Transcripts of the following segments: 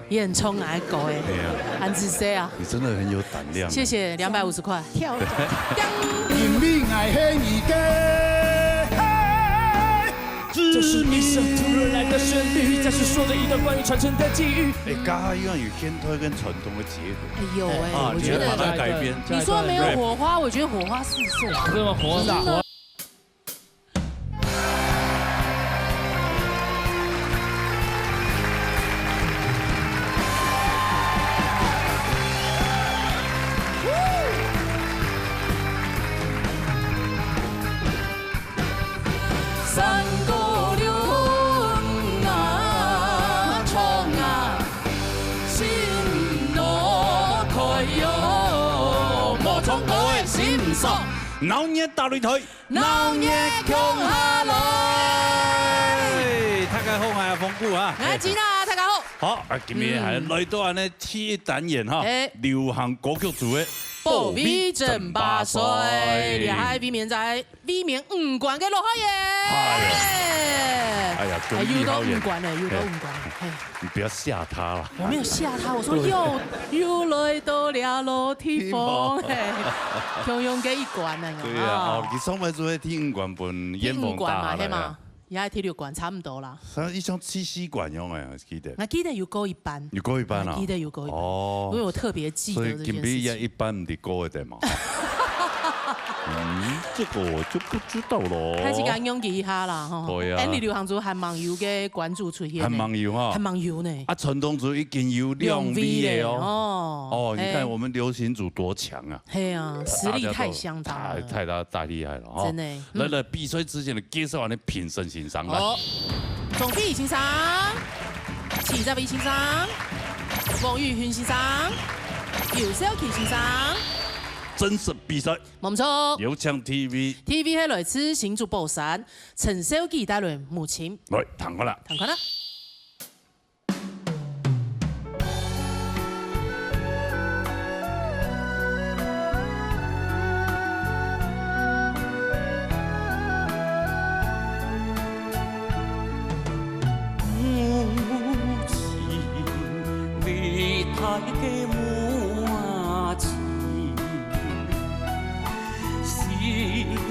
也很冲啊，狗哎，对呀，安子 C 啊，你真的很有胆量。谢谢250块。跳脚，拼命爱恨一个。这是一首突如来的旋律，再是说着一段关于传承的际遇。哎，刚好一样有现代跟传统的结合。哎有哎，我你要把觉得它改编。你说没有火花，我觉得火花四射。这么火大。三姑娘啊，冲啊，心路开哟，莫冲我的心爽，老热大擂台，闹热强下来。大家好，我係豐姑啊。我知啦，大家好。好，今日係來到呢第一單元哈，流行歌曲組嘅。保美正八歲，厲害！美面仔，美面5冠嘅落開耶！哎呀，又到5冠了，又到5冠了。你不要嚇他啦。我沒有嚇他，我說又來到了羅體峰，強勇嘅1冠啊！對啊，哦，佢上擺做喺第5冠本煙霧大係嘛？而家第6冠差唔多啦。一張7冠樣嘅，我記得。我記得有高一班。有高一班啊？記得有高一班。哦。因為我特別記得這件事情。所以今比一般唔係高一點嘛。這個我就不知道咯。開始間擁記一下啦，吼。對啊。你流行組韓網友嘅關注出現。韓網友哈。韓網友呢？啊，傳統組已經有2 V 了哦。哦，你看我們流行組多強啊！係啊，實力太相當了。太厲害了哈！真的。來比賽之前的介紹完的評審欣賞啦。總飛欣賞，齊澤偉欣賞，黃宇軒欣賞，姚小琪欣賞。真實比賽，冇錯。有請 TV 係來自新竹寶山，陳小琪帶來母親。來，彈過啦，彈過啦。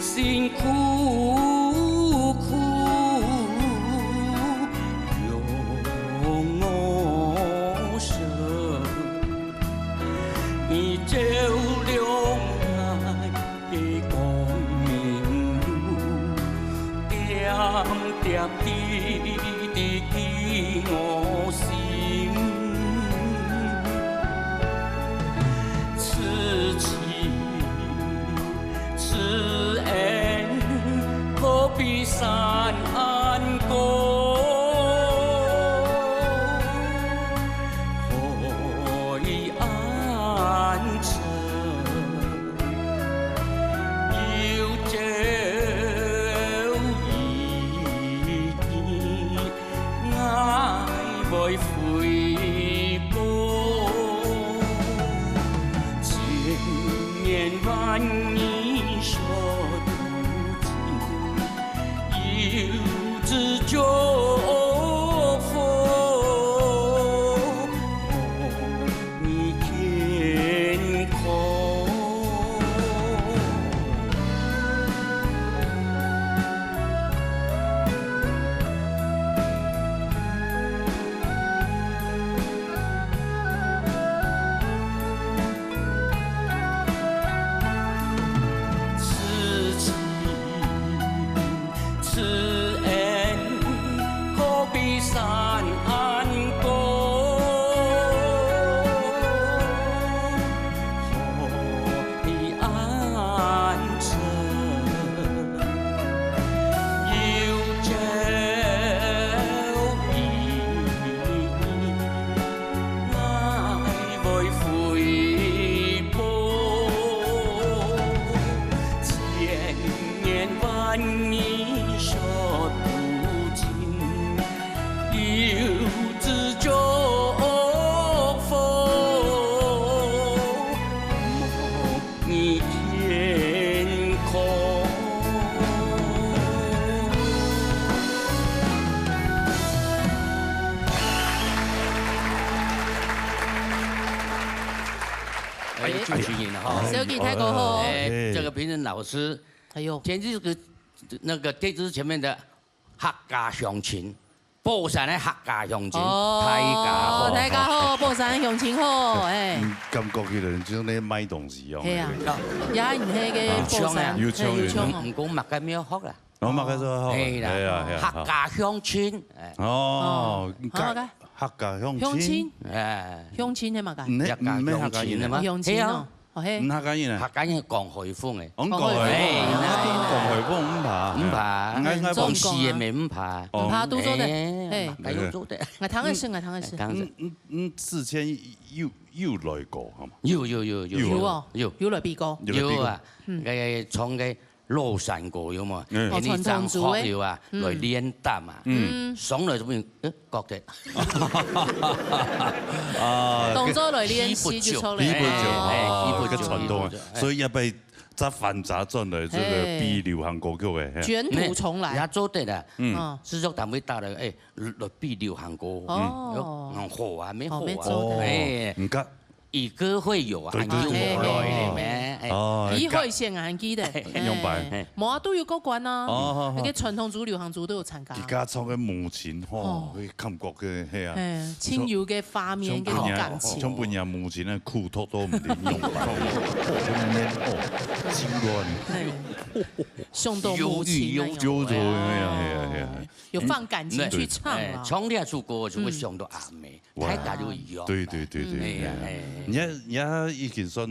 辛苦苦用我生，你照亮愛的光明路，點點滴滴記我心，此情此愛。何必山安高，可以安枕，有朝一日愛會回報，千年萬年說。有志就佛，你天空。此情此爱。好，小吉太过好。这个评审老师，哎呦，前就是那个电视前面的客家乡亲，宝山的客家乡亲，大家好，大家好，宝山乡亲好，哎。感觉佢哋就咧买东西哦。係啊，也唔係嘅寶山，要唱唔講麥嘅廟學啦。我擘嘅咗，係啦，客家鄉村，哦，好嘅，客家鄉鄉村，親，鄉親係嘛㗎？唔係客家人啊嘛，鄉親哦，唔客家人啊，客家人講海風嘅，講海風唔怕，唔怕，講事嘅咪唔怕，唔怕都做得，係要做得。我唐嘅事，我唐嘅事。4000又來過係嘛？有來邊個？有啊，誒從嘅。羅山歌有嘛？你張學了啊，來練擔啊，上來就變覺得動作來練習就出嚟，個傳統啊，所以一輩則翻雜進嚟，這個比流行歌曲嘅捲土重來，也做得啦，製作單位打嚟誒，來比流行歌，好啊，咩好啊，誒唔得。兒歌會有啊，還有來嘅咩？以會先眼記的，明白。冇啊，都有過關啊，嗰啲傳統組、流行組都有參加。而家唱嘅無情嗬，佢感覺嘅係啊，輕柔嘅畫面嘅感情。唱半日無情咧，褲拖都唔連用白，真亂，胸動無情，有放感情去唱啊。唱呢首歌就會上到啱嘅，睇大都一樣。對，而家以前算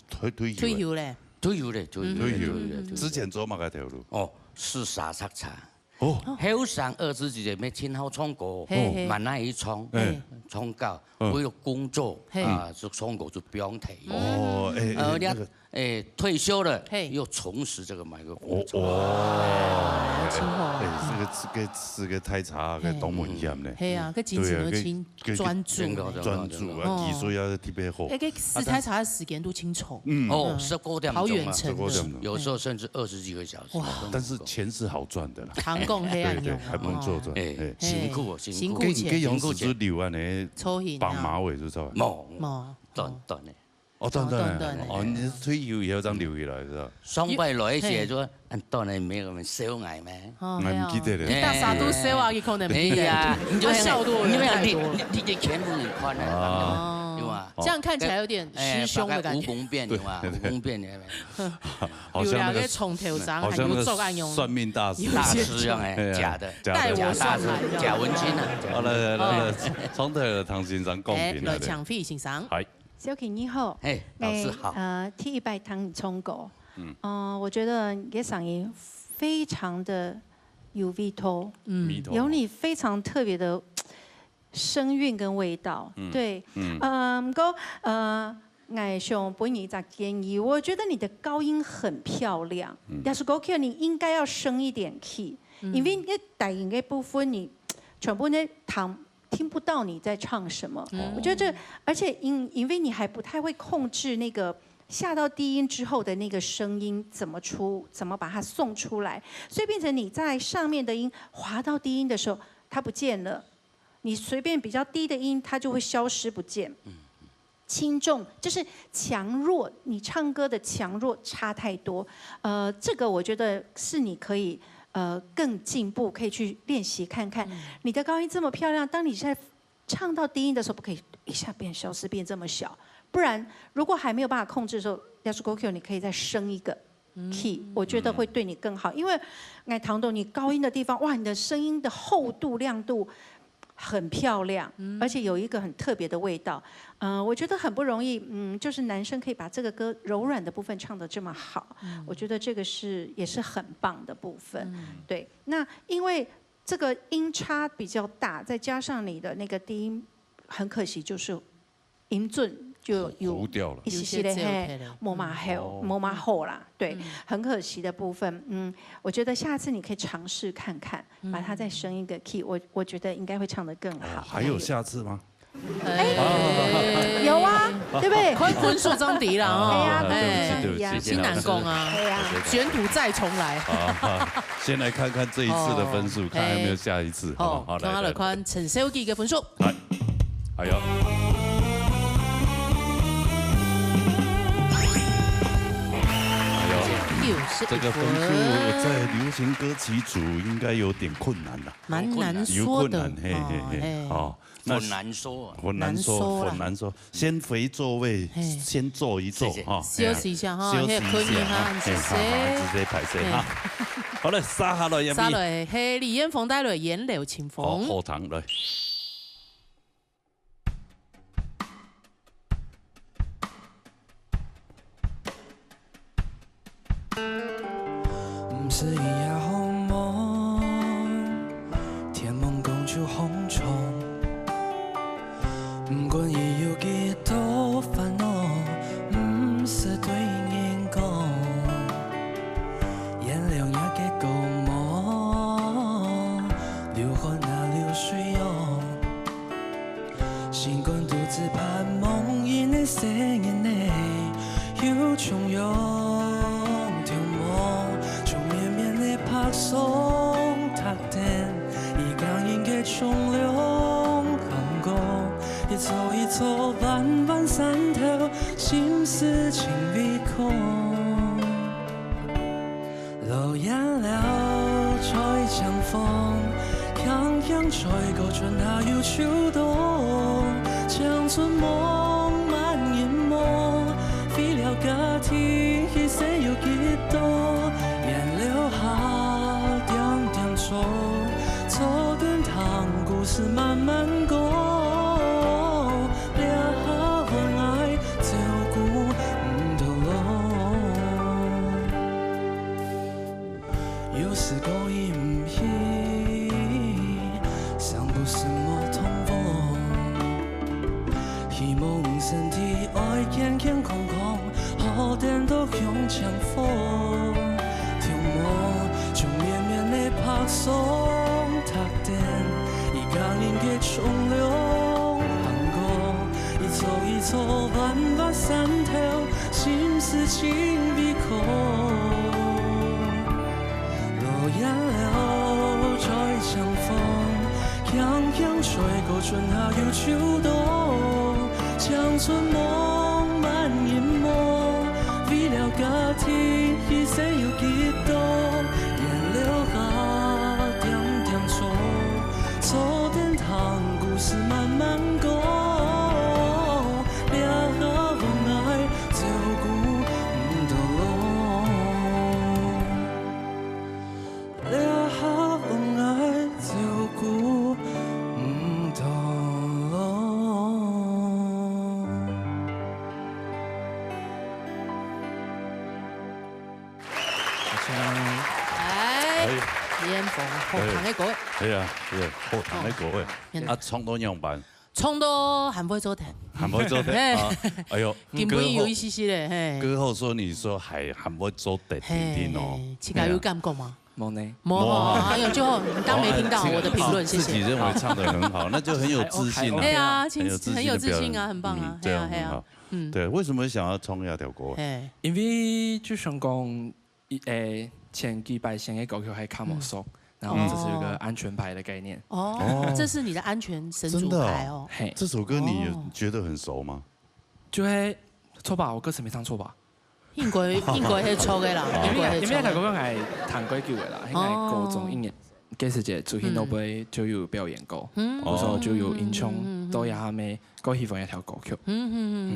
退休咧，退休，之前做乜嘅條路？哦，是沙擦茶。哦，後生兒子就咩天后唱歌，慢慢去唱，唱到為了工作啊，就唱歌就不用提。哦，退休了又重拾這個麥克風。哇，這個太差嘅當門險咧。係啊，佢真係要清專注啊，技術要特別好。誒，個時太長嘅時間都清楚。哦，19點鐘，好遠程，有時候甚至20幾個小時。但是錢是好賺的啦。唐貢黑暗用，還能做賺。辛苦錢。佢用時就留安尼綁馬尾就走。冇，短嘅。哦，短，哦，你退休以後再留起來是吧？上班來時咗，當然沒咁小藝咩？我唔記得了。大沙都小啊，佢可能唔記得。你就笑多，因為你全部人看啊，對嘛？這樣看起來有點師兄的感覺。武功變對嘛？武功變嘅。有兩個從頭上還有作案用。算命大師。大師樣誒，假的。帶我上來。假文青啊。好來，從頭唐先生講邊啦。來搶飛欣賞。係。小琪你好，老師好。第一拜唐聰哥，我覺得你嘅嗓音非常的有味道，有你非常特別的聲韻跟味道，對，我想給你一個建議，我覺得你的高音很漂亮，但是嗰個你應該要升一點 key，因為你低音嘅部分你全部呢聽不到你在唱什麼，我覺得而且因為你還不太會控制那個下到低音之後的那個聲音怎麼把它送出來，所以變成你在上面的音滑到低音的時候，它不見了，你隨便比較低的音，它就會消失不見。輕重就是強弱，你唱歌的強弱差太多，這個我覺得是你可以。更進步，可以去練習看看。你的高音這麼漂亮，當你在唱到低音的時候，不可以一下變消失，變這麼小。不然，如果還沒有辦法控制的時候，要是 GoQ， 你可以再升一個 key，我覺得會對你更好。因為哎，唐董，你高音的地方，哇，你的聲音的厚度、亮度很漂亮，而且有一個很特別的味道。我覺得很不容易，就是男生可以把這個歌柔軟的部分唱得這麼好，我覺得這個也是很棒的部分。對，那因為這個音差比較大，再加上你的那個低音，很可惜就是音準就有一些的冇嘛好啦，對，很可惜的部分。我覺得下次你可以嘗試看看，把它再升一個 key，我覺得應該會唱得更好。還有下次嗎？有啊，對不對？分數爭啲啦，新南宮啊，捲土再重來。先來看看這一次的分數，看有沒有下一次。好，睇來看陳小基嘅分數。係有。这个分数在流行歌曲组应该有点困难啦，蛮难说的，哦，很难说，很难说，很难说。先回座位，先坐一坐哈，休息一下哈，休息一下，谢谢，直接排队哈。好嘞，沙下来，沙来，係李彥峰帶來演柳清風。後堂來。唔是一夜好夢，天夢共處紅蟲，唔管已有幾多煩惱，唔是對人講，原諒也給夠夢，流汗那流水湧，心肝獨自盼夢，以內聲音內有重湧。松塔頂，一江一嘅重流行過，一座一座彎彎山頭，心思情鼻孔。流言了吹江風，洋洋吹過春夏與秋冬，將春夢漫眼夢，飛了個體，一世有幾多，眼流下。坐等堂故事慢慢過，兩愛照顧唔到老，有時勾引唔起，想不什麼痛風，希望身體愛健健康康，好點都用強風，條魔就綿綿的拍鬆。塔頂，一江一嘅重流行過，一座一座彎彎山頭，心思情鼻孔。落葉了吹江風，洋洋吹過春夏與秋冬，將春夢漫眼夢，為了個體，一生有幾多，眼流下。坐等堂故事慢慢過，兩愛照顧唔到老，兩愛照顧唔到李彥峰後堂嘅歌，係啊，後堂嘅歌誒，啊，唱到樣辦？唱到還會做題，還會做題啊！哎呦，根本有一些些咧，歌後說你說還會做題聽聽哦，自己有感覺嗎？冇呢，冇，哎呦，就當沒聽到我的評論，謝謝。自己認為唱得很好，那就很有自信啊！對啊，很有自信啊，很棒啊，這樣很好。對，為什麼想要唱呢條歌？因為就想講，前幾百先嘅歌曲係卡莫索，然後這是一個安全牌的概念。哦，這是你的安全神主牌哦。這首歌你覺得很熟嗎？就係錯吧，我歌詞沒唱錯吧？應該係錯嘅啦。因為嗰個係彈鬼叫嘅啦，應該係高中一年嘅時節，做獻樂會就有表演過，嗰時候就有演唱到一下尾，我喜歡一條歌曲。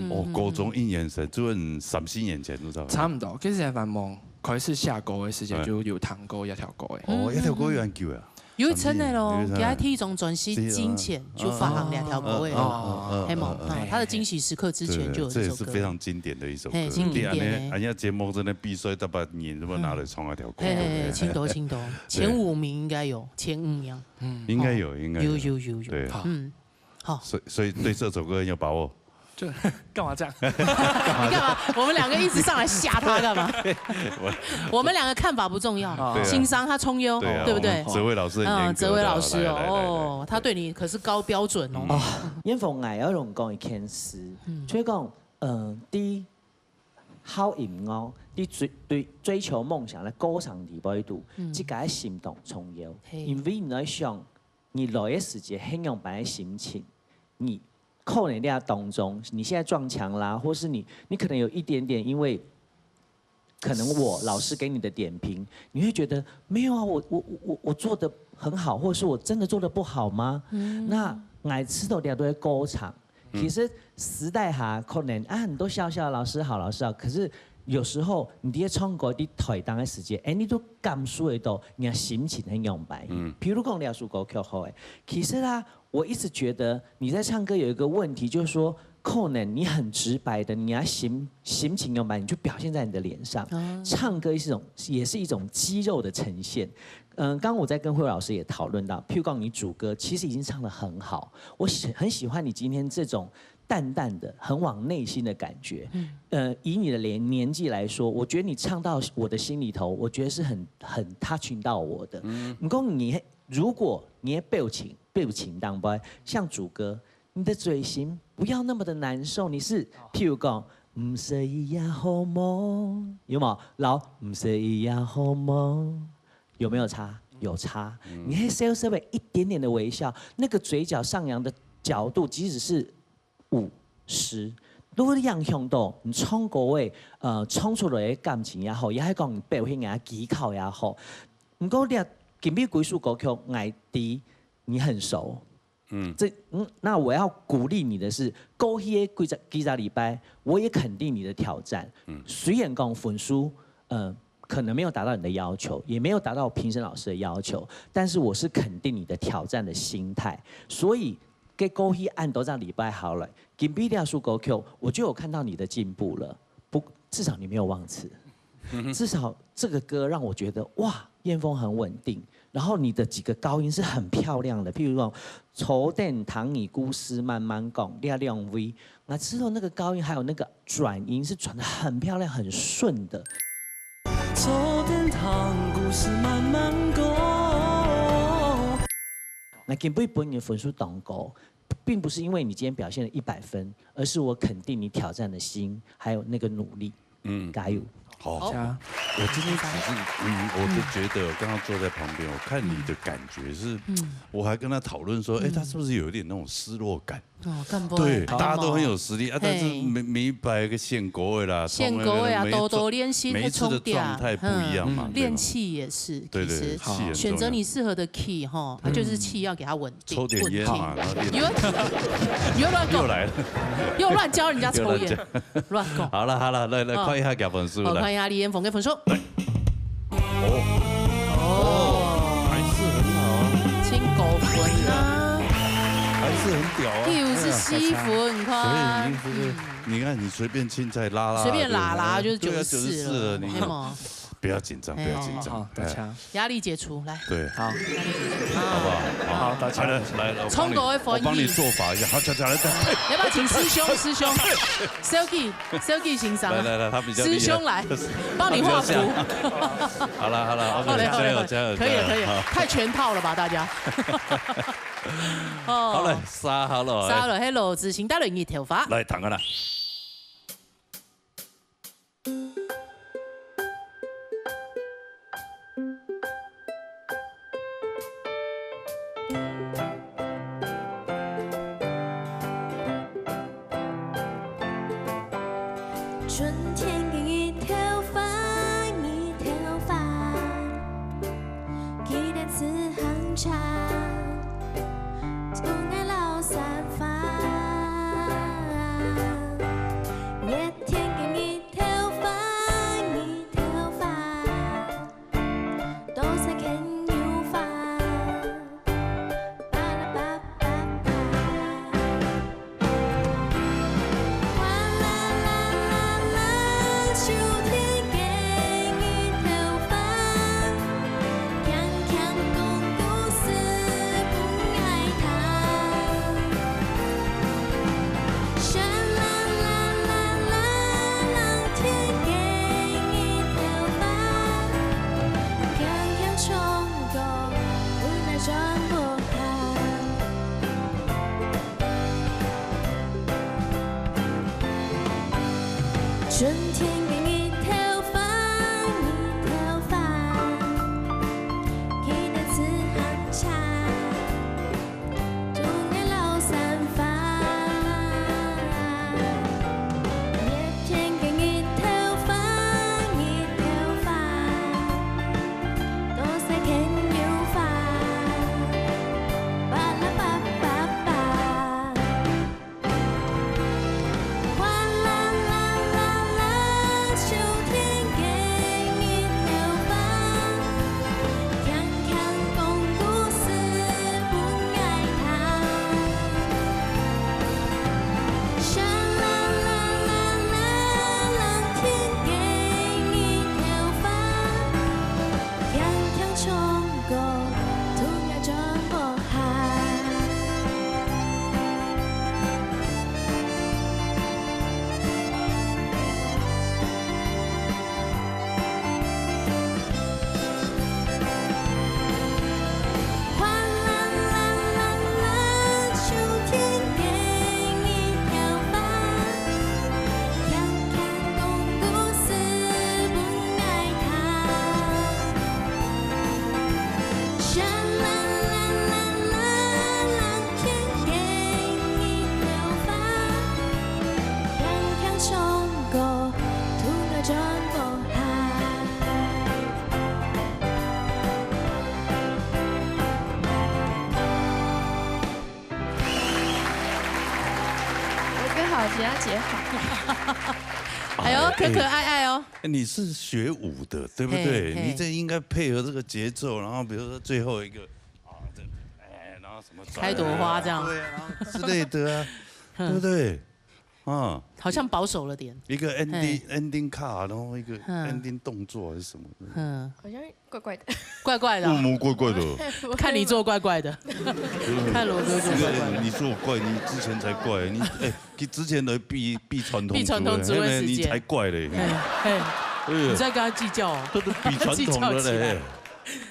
哦，高中一年時，就14年前都差唔多，嗰時係繁忙。開始下歌嘅時間就有彈過一條歌嘅。哦，一條歌有人叫啊？有真的咯，給他聽一種專輯《金錢》就發行2條歌嘅。係冇，他的驚喜時刻之前就有這首歌。這也是非常經典的一首歌。經典嘅。人家節目真係必須得把年咁樣拿來唱一條歌。青島，前5名應該有，前5名。應該有。有。對，好。所以對這首歌很有把握。就幹嘛這樣？你幹嘛？我們兩個一直上來嚇他幹嘛？我們兩個看法不重要，欣賞他聰優，對不對？澤偉老師，澤偉老師哦，他對你可是高標準哦。彥峰愛有種講一件事，所以講，啲好音樂，啲追求夢想咧，歌唱地步度，即個心動重要，因為你想，你來嘅時節，很用本來心情，你。扣你那當中，你現在撞牆啦，或是你可能有一點點因為可能老师给你的点评，你会觉得没有啊，我做的很好，或者是我真的做的不好吗？那爱吃豆点都会歌唱，其实时代下可能很多笑笑老师好，老师好，可是有时候你在唱歌你台当的时间，你都感受得到，你的心情很用白。譬如讲你要说歌曲好诶，其实我一直觉得你在唱歌有一个问题，就是说。可能你很直白的，你要心情用白，你就表现在你的脸上。唱歌也是一种肌肉的呈现。刚刚我在跟慧老师也讨论到，譬如讲你主歌其实已经唱得很好，我很喜欢你今天这种淡淡的、很往内心的感觉。以你的年纪来说，我觉得你唱到我的心里头，我觉得是很 touching 到我的。如果你的表情当不像主歌。你的嘴型不要那么的难受，你是譬如讲，唔使也好梦，有没有？然后唔使也好梦，有没有差？有差。你可以稍微一点点的微笑，那个嘴角上扬的角度，即使是50，如果你样向到你唱歌的唱出来的感情也好，也係講表現嘅技巧也好，不過你今日幾首歌曲，愛迪你很熟。那我要鼓励你的是，过去几个礼拜，我也肯定你的挑战。虽然讲分数，可能没有达到你的要求，也没有达到评审老师的要求，但是我是肯定你的挑战的心态。所以，给过去按多张礼拜好了，今比亚数歌曲，我就有看到你的进步了。至少你没有忘词，至少这个歌让我觉得哇，燕峰很稳定。然后你的几个高音是很漂亮的，譬如说“愁电糖你故事慢慢讲”，亮亮 V， 那之后那个高音还有那个转音是转得很漂亮、很顺的。愁电糖故事慢慢讲。那今不本你的分数当高，并不是因为你今天表现了100分，而是我肯定你挑战的心，还有那个努力。加油！好，我今天只是，我就觉得我刚刚坐在旁边，我看你的感觉是，我还跟他讨论说，他是不是有一点那种失落感？对，大家都很有实力啊，但是每摆个献国位啦，献国位啊，多练习，每一次的状态不一样嘛，练气也是，对对，选择你适合的 key 哈，就是气要给它稳定，抽点烟嘛，又乱又来了，又乱教人家抽烟，乱讲。好了，来看一下给分数，看一下李彦峰给分数。还是很好啊，请9分啊。还是很屌啊！第5是7分，你看。所以你看你随便青菜拉，随便拉就是94了，你看。不要紧张，不要紧张，打枪，压力解除，来。对，好，好不好？好，打枪，来，我帮你做法一下，好，来，要不要请师兄？Selky 欣赏。来，他比较厉害。师兄来，帮你画符。好了，加油，可以，太全套了吧，大家。好嘞，沙好了，Hello， 自行带轮椅头发。来，躺个啦。春天给一头发，期待此行茶，总爱老散发。夜天给一头发，都在看牛发，巴拉巴巴巴，哗啦啦啦啦，秋天给一头发，强强公故事不爱他，沙啦啦啦啦，老天给一头发，强强冲过无奈转不开。春天给你头发，期待此行茶，冬夜老散发。夜天给你头发，好，吉拉姐好。哎呦，可可爱爱哦。你是学舞的，对不对？你这应该配合这个节奏，然后比如说最后一个然后什么开朵花这样，对啊，然后之类的啊，对不对？啊，好像保守了点。一个 ending card， 然后一个 ending 动作还是什么的，好像怪怪的，怪怪的，怪怪的。看你做怪怪的，看罗哥做怪怪的。你说我怪，你之前才怪，你之前的避传统主任你才怪嘞。你在跟他计较哦？比传统的嘞。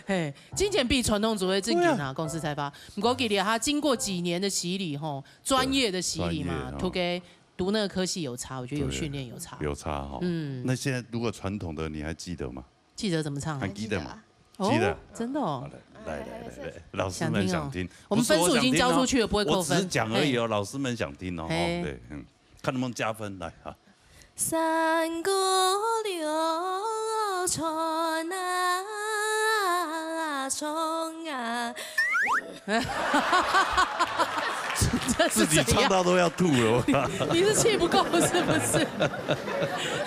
嘿，金钱比传统主义正经啊，公司才发。不过给你他经过几年的洗礼吼，专业的洗礼嘛，图给读那个科系有差，我觉得有训练有差。有差哈。那现在如果传统的你还记得吗？记得怎么唱？还记得吗？记得，真的哦。来，老师们想听。我们分数已经交出去了，不会扣分。我只是讲而已哦，老师们想听哦。对，看能不能加分来啊。山歌流传啊，冲啊！自己唱到都要吐了，你是气不够是不是？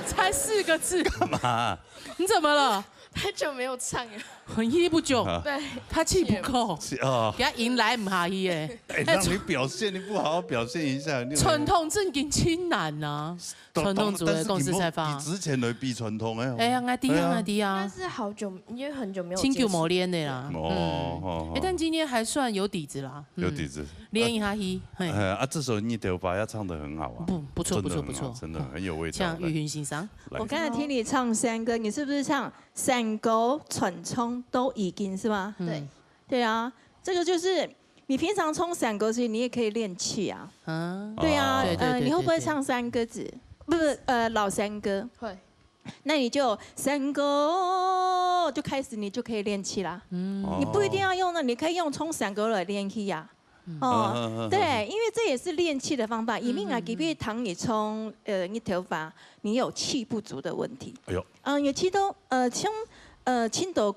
才4个字，干嘛？你怎么了？太久没有唱了，很一不久，对，他气不够，给他迎来唔下去诶。让你表现，你不好好表现一下。传统正经清难呐，传统主的公司才发。比之前的比传统哎。哎呀，爱滴啊，爱滴啊。但是好久，因为很久没有。清久磨练的啦。哦。但今天还算有底子啦。有底子。练一下去。这首你头发要唱得很好啊。不错，真的很有味道。像玉云欣赏。我刚才听你唱山歌，你是不是唱山歌、传冲都已经是吗？对。对啊，这个就是你平常冲山歌时，你也可以练气啊。对啊，你会不会唱山歌子？不是，老山歌。会。那你就山歌就开始，你就可以练气啦。你不一定要用那，你可以用冲山歌来练气呀。对，因为这也是练气的方法。以命啊，给别糖你冲你头发，你有气不足的问题。哎呦，有其中像青斗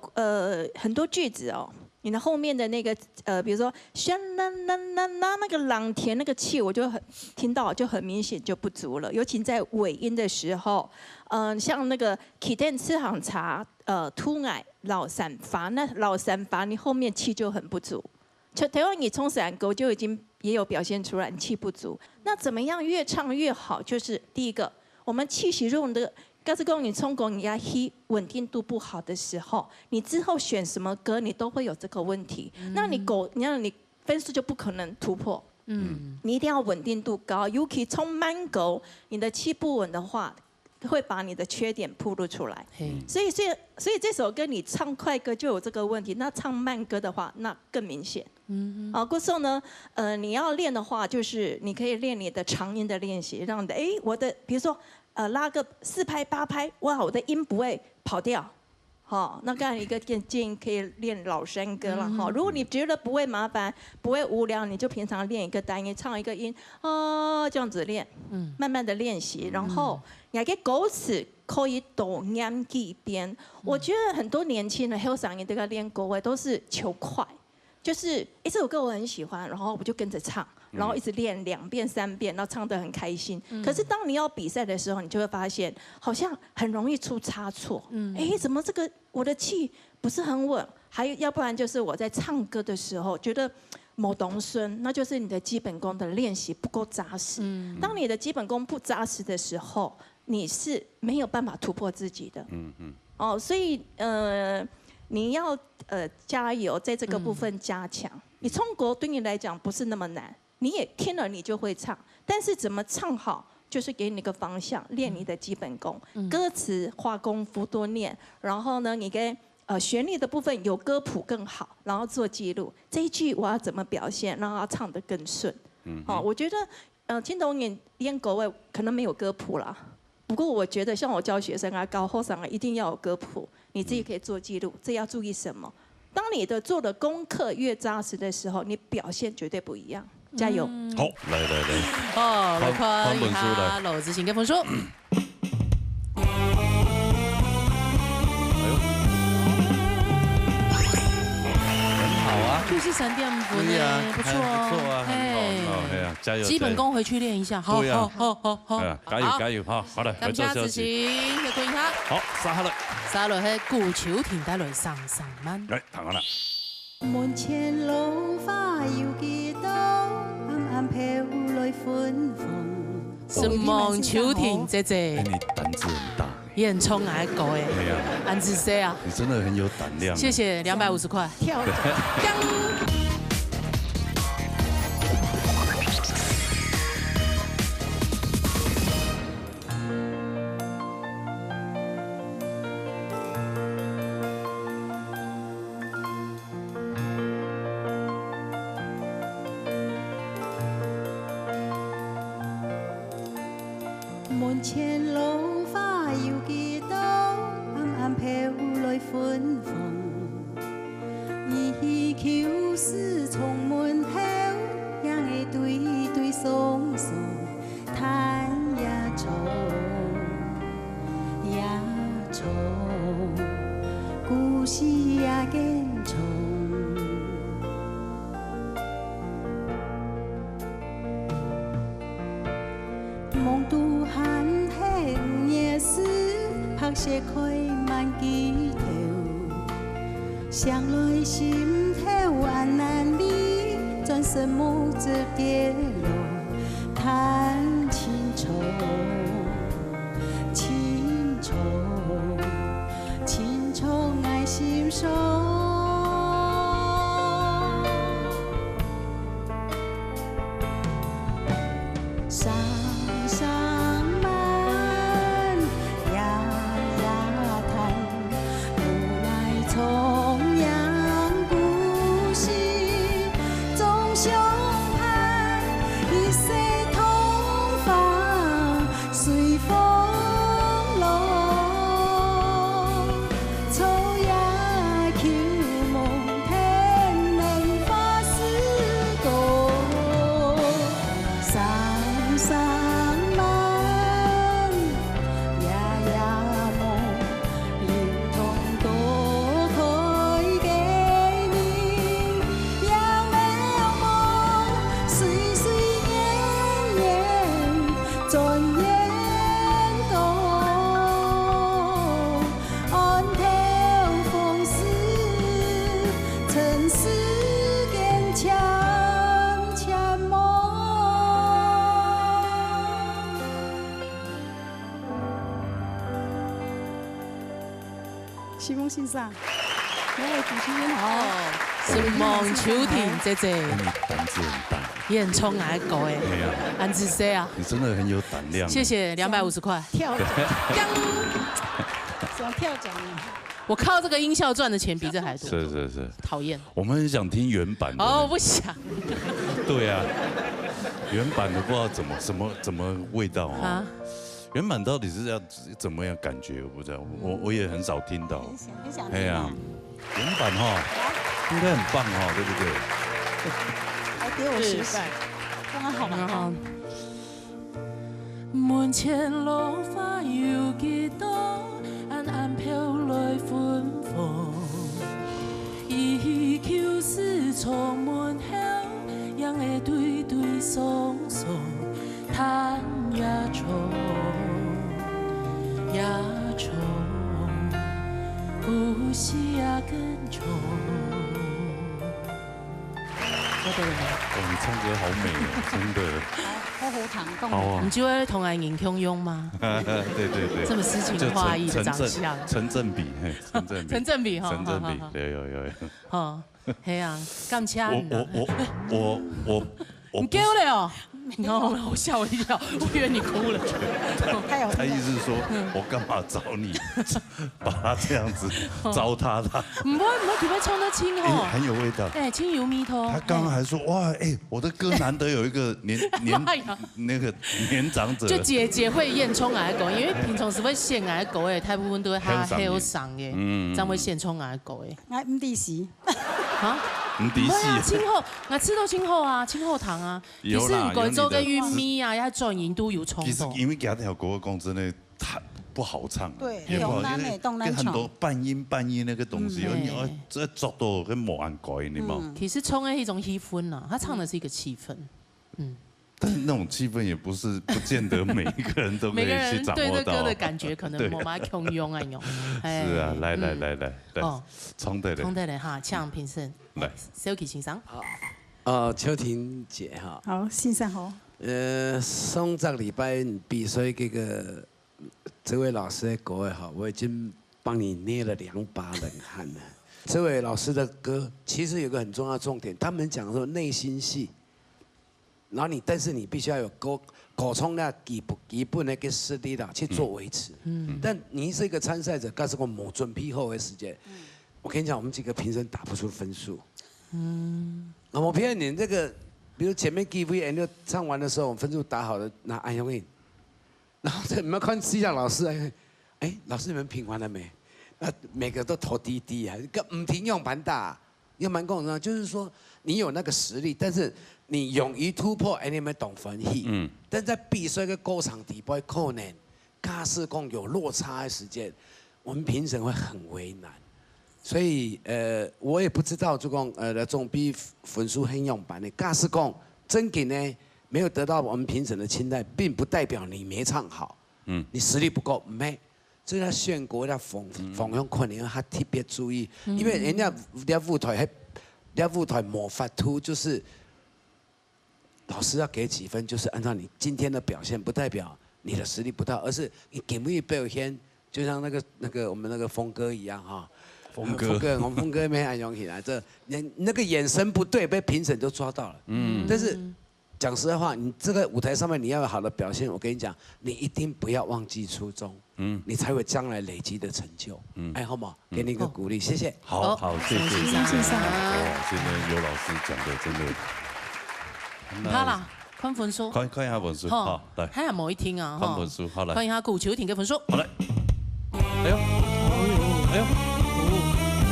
很多句子哦，你的后面的那个比如说啦啦啦啦那个朗甜那个气，我就听到就很明显就不足了，尤其在尾音的时候，像那个起店吃行茶突矮老散发，那老散发你后面气就很不足。台湾你冲散歌就已经也有表现出来气不足，那怎么样越唱越好？就是第一个，我们气息用的，告诉讲你冲拱你压气稳定度不好的时候，你之后选什么歌你都会有这个问题。那你分数就不可能突破。你一定要稳定度高，尤其冲慢歌，你的气不稳的话，会把你的缺点暴露出来。所以这首歌你唱快歌就有这个问题，那唱慢歌的话，那更明显。过后呢，你要练的话，就是你可以练你的长音的练习，让你的我的比如说拉个4拍8拍，哇，我的音不会跑掉。那刚才一个建议可以练老山歌了哈。如果你觉得不会麻烦、不会无聊，你就平常练一个单音，唱一个音，这样子练，慢慢的练习，然后你还可以狗齿可以抖音几遍。我觉得很多年轻人还有嗓音都在练歌位，都是求快。就是这首歌我很喜欢，然后我就跟着唱，然后一直练2遍3遍，然后唱得很开心。可是当你要比赛的时候，你就会发现好像很容易出差错。怎么这个我的气不是很稳？还有要不然就是我在唱歌的时候觉得某懂声，那就是你的基本功的练习不够扎实。当你的基本功不扎实的时候，你是没有办法突破自己的。所以你要加油，在这个部分加强。你冲歌对你来讲不是那么难，你也听了你就会唱，但是怎么唱好，就是给你一个方向，练你的基本功。歌词花功夫多念，然后呢，你跟旋律的部分有歌谱更好，然后做记录。这一句我要怎么表现，让它唱得更顺。我觉得青铜演歌位可能没有歌谱啦。不过我觉得像我教学生啊，高后上啊，一定要有歌谱，你自己可以做记录。这要注意什么？当你的做的功课越扎实的时候，你表现绝对不一样。加油！好，来。来看一下老子请跟分数。很好啊。就是3点分对呀，不错哦，不错啊，很好，哎呀，加油！基本功回去练一下，好，加油加油，好了，回做休息。谢坤他。好，沙了，沙了，迄古球停带来上慢。来，躺好了。门前落花有几多？暗暗飘来芬芳。是梦秋婷姐姐。你胆子很大。也冲爱狗哎。对呀。安子 C 啊。你真的很有胆量。谢谢250块。跳。门前落花有几多？暗暗飘来芬芳。伊秋思从门后，让会对对松松，叹呀愁呀愁，故事呀更重。梦都喊起午夜思，拍斜开满枝头，想来心头暗难离，转身目只跌落，叹情愁，情愁，情愁爱心上。西风欣赏，两位主持人好。是梦秋婷姐姐。你胆子很大。也很冲爱狗哎。对呀。安子 C 啊。你真的很有胆量。谢谢250块。跳奖。想跳奖。我靠这个音效赚的钱比这还多。是。讨厌。我们很想听原版的。哦，不想。对啊。原版的不知道怎么味道啊。原版到底是要怎么样感觉？我不知道，我也很少听到。很想听。哎呀，原版哈，应该很棒哈，对不对？来给我示范，刚刚好吗？门前落花有几多？暗暗飘来芬芳。伊秋思从门后，让会对对松松，叹呀愁。呀愁，故事呀更重。我的人哦，你唱歌好美哦，真的。好好糖，好啊。你就会同爱尹空庸吗？对。这么诗情画意的长相。成正比，成正比哈。成正比，有。哦，嘿啊，干掐我。你给我了哦！然后我吓我一跳，我以为你哭了。他意思是说，我干嘛找你，把他这样子糟蹋他？唔好，特别冲得清哦，很有味道。哎，清油蜜头。他刚刚还说哇，哎，我的歌难得有一个年长者。就姐会验冲癌狗，因为平常时会献癌狗诶，大部分都会哈黑有伤诶，这样会献冲癌狗诶。哎，唔得时。啊？唔得时。清后，我吃到清后啊，清后糖啊。其實唔該做嘅玉米啊，一轉型都有衝動。其實因為其他條歌講真的，不好唱，对也不好，东南美东南跟很多半音那个东西，你要这做到跟冇按改，你嘛。其实冲的一种气氛呐，他唱的是一个气氛，但是那种气氛也不见得每一个人都可以去掌握到。对这歌的感觉可能我们要用用啊用。是啊，来，冲的嘞哈，呛评审来 ，Silky 欣赏。好，秋婷姐哈。好，欣赏好。上个礼拜比赛这位老师的歌哈，我已经帮你捏了2把冷汗了。这位老师的歌其实有个很重要的重点，他们讲说内心戏。然后但是你必须要有口冲那基本的个实力啦去做维持。但你是一个参赛者，告诉我某准备后的时间，我跟你讲，我们几个评审打不出分数。我骗你，这个比如前面 GVN 唱完的时候，我们分数打好了，拿安永印，然后你们看西夏老师，老师你们评完了没？那每个都投低啊，唔停用盘打，用盘共呢，就是说你有那个实力，但是。你勇于突破，你们懂分析。但在比赛的歌唱底部可能，假使讲有落差的时间，我们评审会很为难。所以我也不知道这种那种比分数很用版的，假使讲真给呢没有得到我们评审的青睐，并不代表你没唱好。你实力不够没。所以他选歌的方向可能他特别注意，因为人家舞台模范图就是。老师要给几分，就是按照你今天的表现，不代表你的实力不到，而是你给不给表现，就像那个我们那个峰哥一样哈。峰哥，我们峰哥没安用起来，这那个眼神不对，被评审就抓到了。但是讲实在话，你这个舞台上面你要有好的表现，我跟你讲，你一定不要忘记初衷，你才会将来累积的成就。好吗？给你一个鼓励，谢谢。好，谢谢。哇，今天有老师讲的真的。好啦，看分数。看一下分数，好，来。看下某一听啊，看分数，好来。看一下古球婷的分数。好来。哎呦，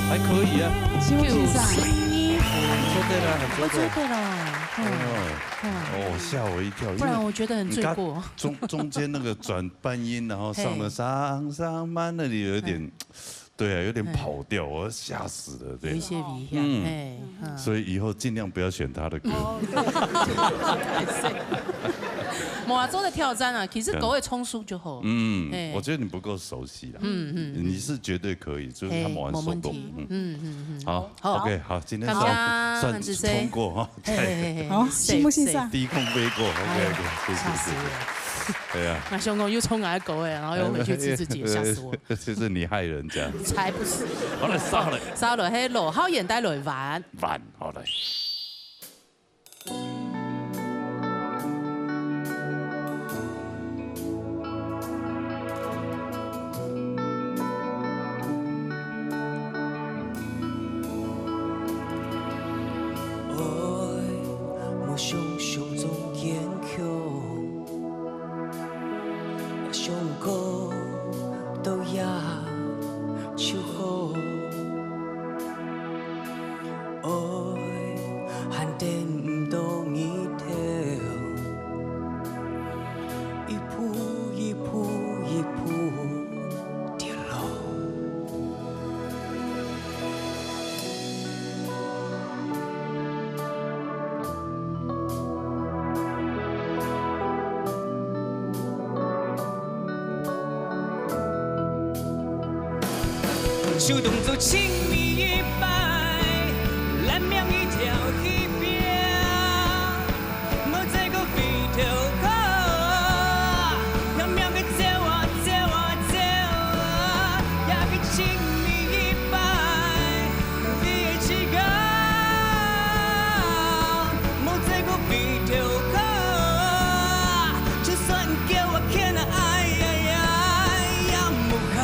还可以啊。91。做对了，很做对了。吓我一跳。不然我觉得很罪过。中间那个转半音，然后上了上慢那里有点。对啊，有点跑调，我吓死了。对，有一些遗憾。所以以后尽量不要选他的歌。马州的挑战啊，其实狗会冲输就好。我觉得你不够熟悉啦。你是绝对可以，就是他玩手动。好 ，OK， 好，今天算通过哈。好，欣不欣赏？低空飞过 ，OK， 谢谢。对呀，那熊狗又冲来狗哎，然后又回去吃自己，吓死我！就是你害人家。才不是。好了，烧了。烧了，嘿，落好眼袋落玩。好嘞。我想象中坚强。上高都也超好，愛限定唔到你條，一步一步一步跌落。手动作亲密一摆，咱命一条起边，无再个回头看，让命个走啊走啊走啊，也个亲密一摆，你的翅膀，无再个回头看，就算叫我看了爱呀呀呀，无靠。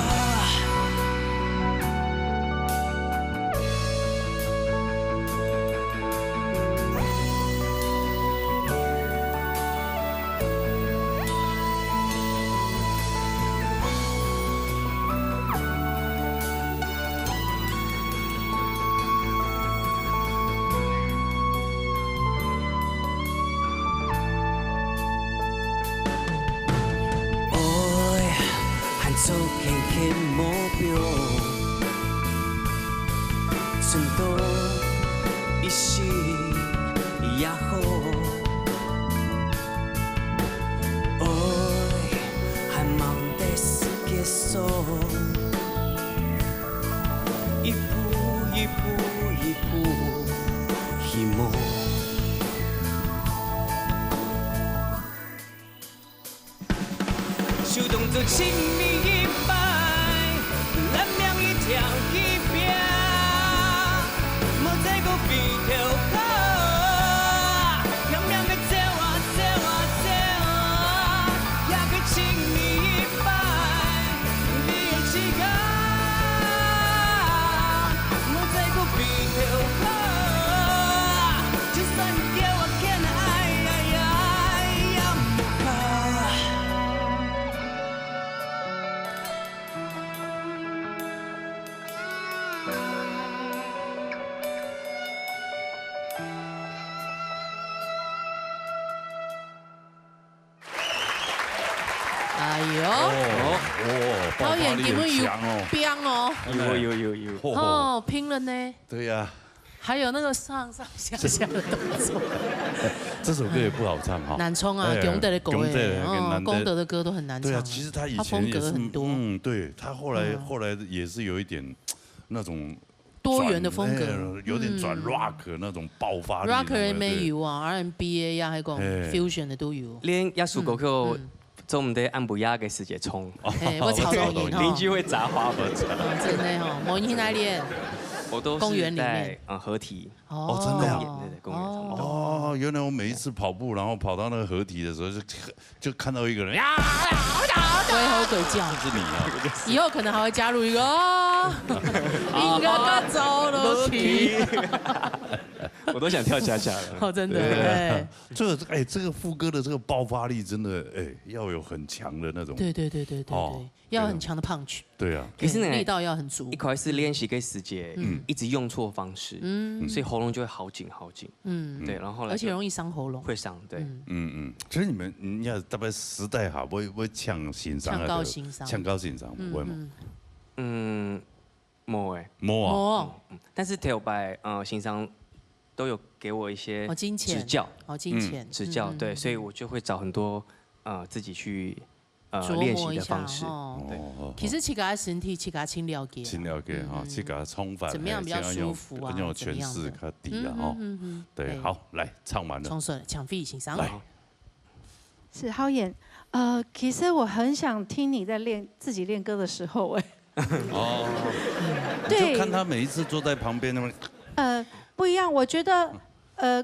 做轻轻目标，寸刀一时也好。爱还忙得是结束，一步一步一步希望。手动作亲密一摆，咱命一条一边，莫再搁比条口，偏偏要借我，也搁亲密一摆，你的指甲，莫再搁比条口，就算你叫我欠爱，也不怕。哎呦，导演根本有拼哦，有哦，拼了呢。对呀，还有那个上下的动作，这首歌也不好唱哈。难冲啊，功德的歌哎，功德的歌都很难唱。对啊，其实他以前风格很多，对他后来也是有一点那种多元的风格，有点转 rock 那种爆发力。rock 的也有啊 ，R&B 呀，还讲 fusion 的都有。连亚叔歌曲做唔得按不压给世界冲，我炒抖音邻居会砸花粉。真的哈，某一哪里？我都公园是在合体哦，真的呀，对，公园上面。哦，原来我每一次跑步，然后跑到那个合体的时候，就看到一个人呀，鬼吼鬼叫，是你啊！以后可能还会加入一个，应该走楼梯。我都想跳恰恰了。哦，真的，对。这个副歌的这个爆发力真的要有很强的那种。对，要很强的punch。对啊，可是呢，力道要很足。一开始练习给时节，一直用错方式，所以喉咙就会好紧。对，然后后来而且容易伤喉咙。会伤，对。其实你们要特别时代哈，会呛欣赏，呛高欣赏，会吗？冇诶，冇啊。但是 Tail by 欣赏都有给我一些指教，指教，对，所以我就会找很多自己去练习的方式。对，其实去给他身体，去给他轻了解，哈，去给他充分，怎么样比较舒服啊？用诠释他低啊，哈，对，好，来唱完了，冲顺抢飞欣赏。来，是浩演，其实我很想听你在自己练歌的时候，对，就看他每一次坐在旁边那么，不一样，我觉得，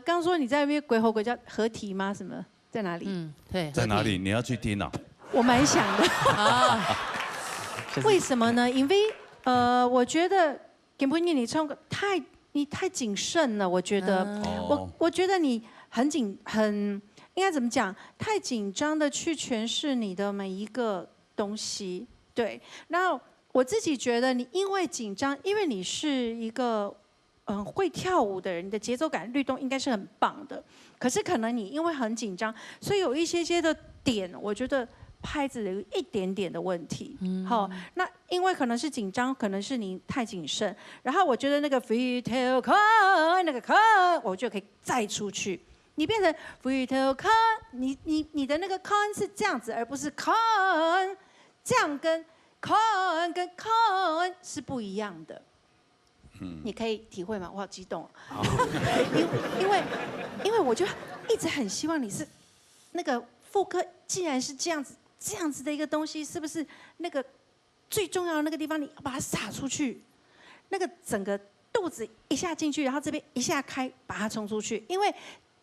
刚说你在那边鬼吼鬼叫合体吗？什么在哪里？对，在哪里？你要去听啊？我蛮想的啊。为什么呢？因为我觉得给不你唱歌你太谨慎了，我觉得，我觉得你很应该怎么讲？太紧张的去诠释你的每一个东西，对。然后我自己觉得你因为紧张，因为你是一个会跳舞的人，你的节奏感律动应该是很棒的。可是可能你因为很紧张，所以有一些的点，我觉得拍子有一点点的问题。好，那因为可能是紧张，可能是你太谨慎。然后我觉得那个 free tail con 那个 con， 我就可以再出去。你变成 free tail con， 你的那个 con 是这样子，而不是 con， 这样跟 con 是不一样的。你可以体会吗？我好激动，因为我就一直很希望你是那个副歌，既然是这样子的一个东西，是不是那个最重要的那个地方，你要把它撒出去，那个整个肚子一下进去，然后这边一下开，把它冲出去。因为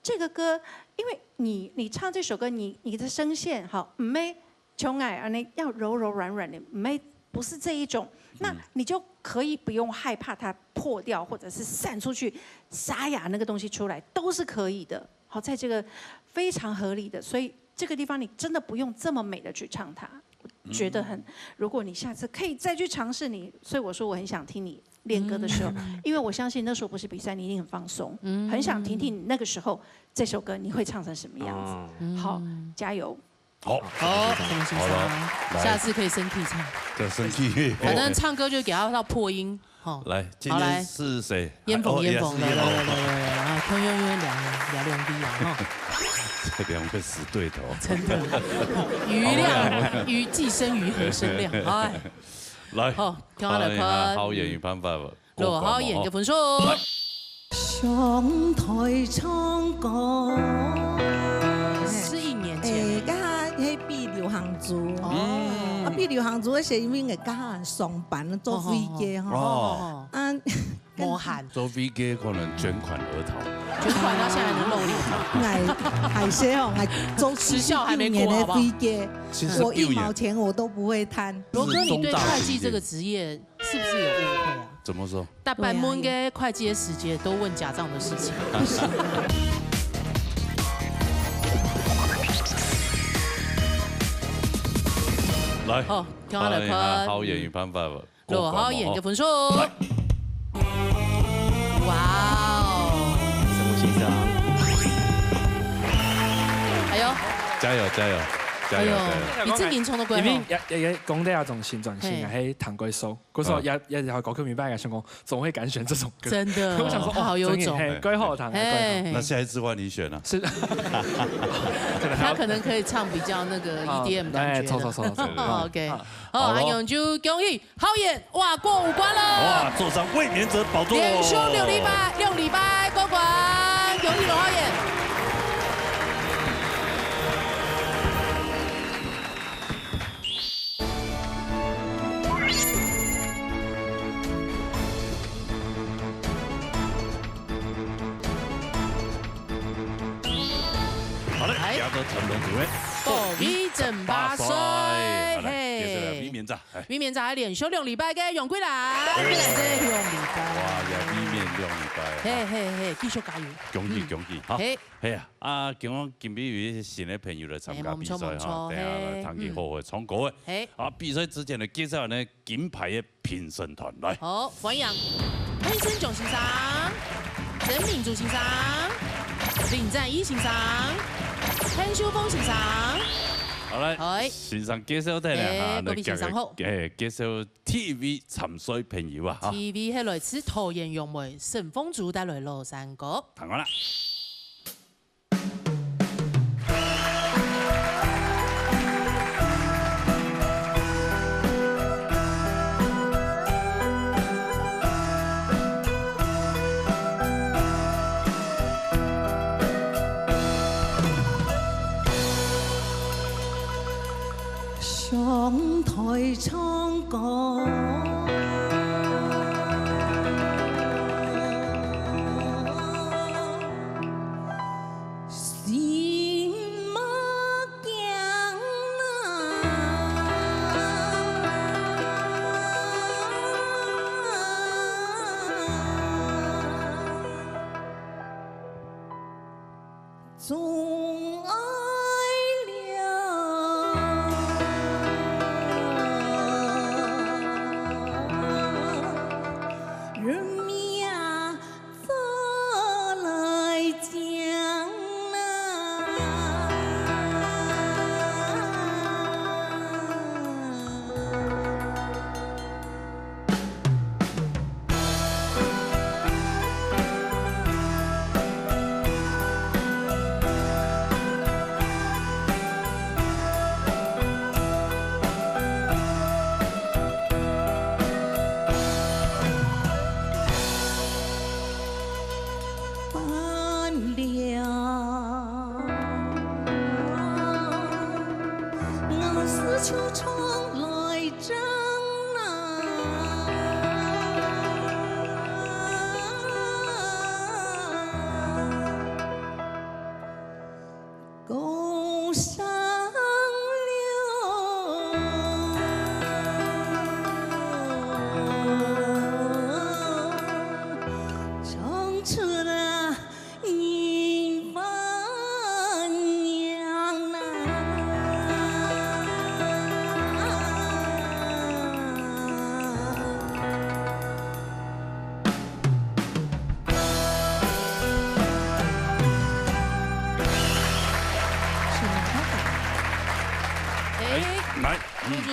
这个歌，因为你唱这首歌，你的声线好，没穷矮啊，你要柔柔软软的，没不是这一种，那你就可以不用害怕它破掉，或者是散出去，沙哑那个东西出来，都是可以的。好，在这个非常合理的，所以这个地方你真的不用这么美的去唱它，我觉得很。如果你下次可以再去尝试所以我说我很想听你练歌的时候，因为我相信那时候不是比赛，你一定很放松，很想听听你那个时候这首歌你会唱成什么样子。好，加油！好，什么欣赏？下次可以升 key 唱。对，升 key。反正唱歌就给他到破音。好，来，今天是谁？烟峰，来，通用两滴啊！这两位死对头。真的。鱼既生瑜，何生亮？哎。来，好，听我来看。好演员办法。罗好演嘅分数。上台唱歌。是1年前。迄比流行族。比流行族，是因为个家上班做飞机吼。魔喊。做飞机可能捐款而逃。捐款到现在还能露脸。海些哦，还做时效还没过好不好？飞机，我1毛钱我都不会贪。罗哥，你对会计这个职业是不是有误会啊？怎么说？大半门嘅会计的时间都问假账的事情。来，好，听我来看。好演员办法。罗好演嘅分数。哇哦！什么欣赏？哎呦！加油加油！哎呦，你真年創到幾好？因為也講得那種旋轉性啊，喺彈嗰首，嗰首也搞曲明白嘅，想講總會揀選這種歌。真的，我想說好有種，歸好彈，那下一次換你選了。是，他可能可以唱比較那個 EDM 感覺。錯 OK， 好，阿勇就恭喜好演，哇，過5關了。哇，坐上衛冕者寶座。連續6禮拜過關，恭喜羅浩演。亚洲成龙组位，比正8歲，嘿，V 面仔，V 面仔連續2禮拜嘅楊貴蘭，貴蘭姐2禮拜，哇，又 V 面2禮拜，嘿，繼續加油，恭喜，好，係啊，叫我見比有新嘅朋友來參加比賽哈，等下談佢好嘅唱歌嘅，啊，比賽之前嚟介紹呢金牌嘅評審團來，好，歡迎潘生炯先生、曾敏珠先生、林贊一先生。潘秋峰先生，好嚟，先生介紹睇咧嚇，先生好，介紹 TV 沉水朋友啊 ，TV 係來自桃園楊梅沈鳳珠帶來羅山歌，彈完啦。上台唱歌，心莫驚總愛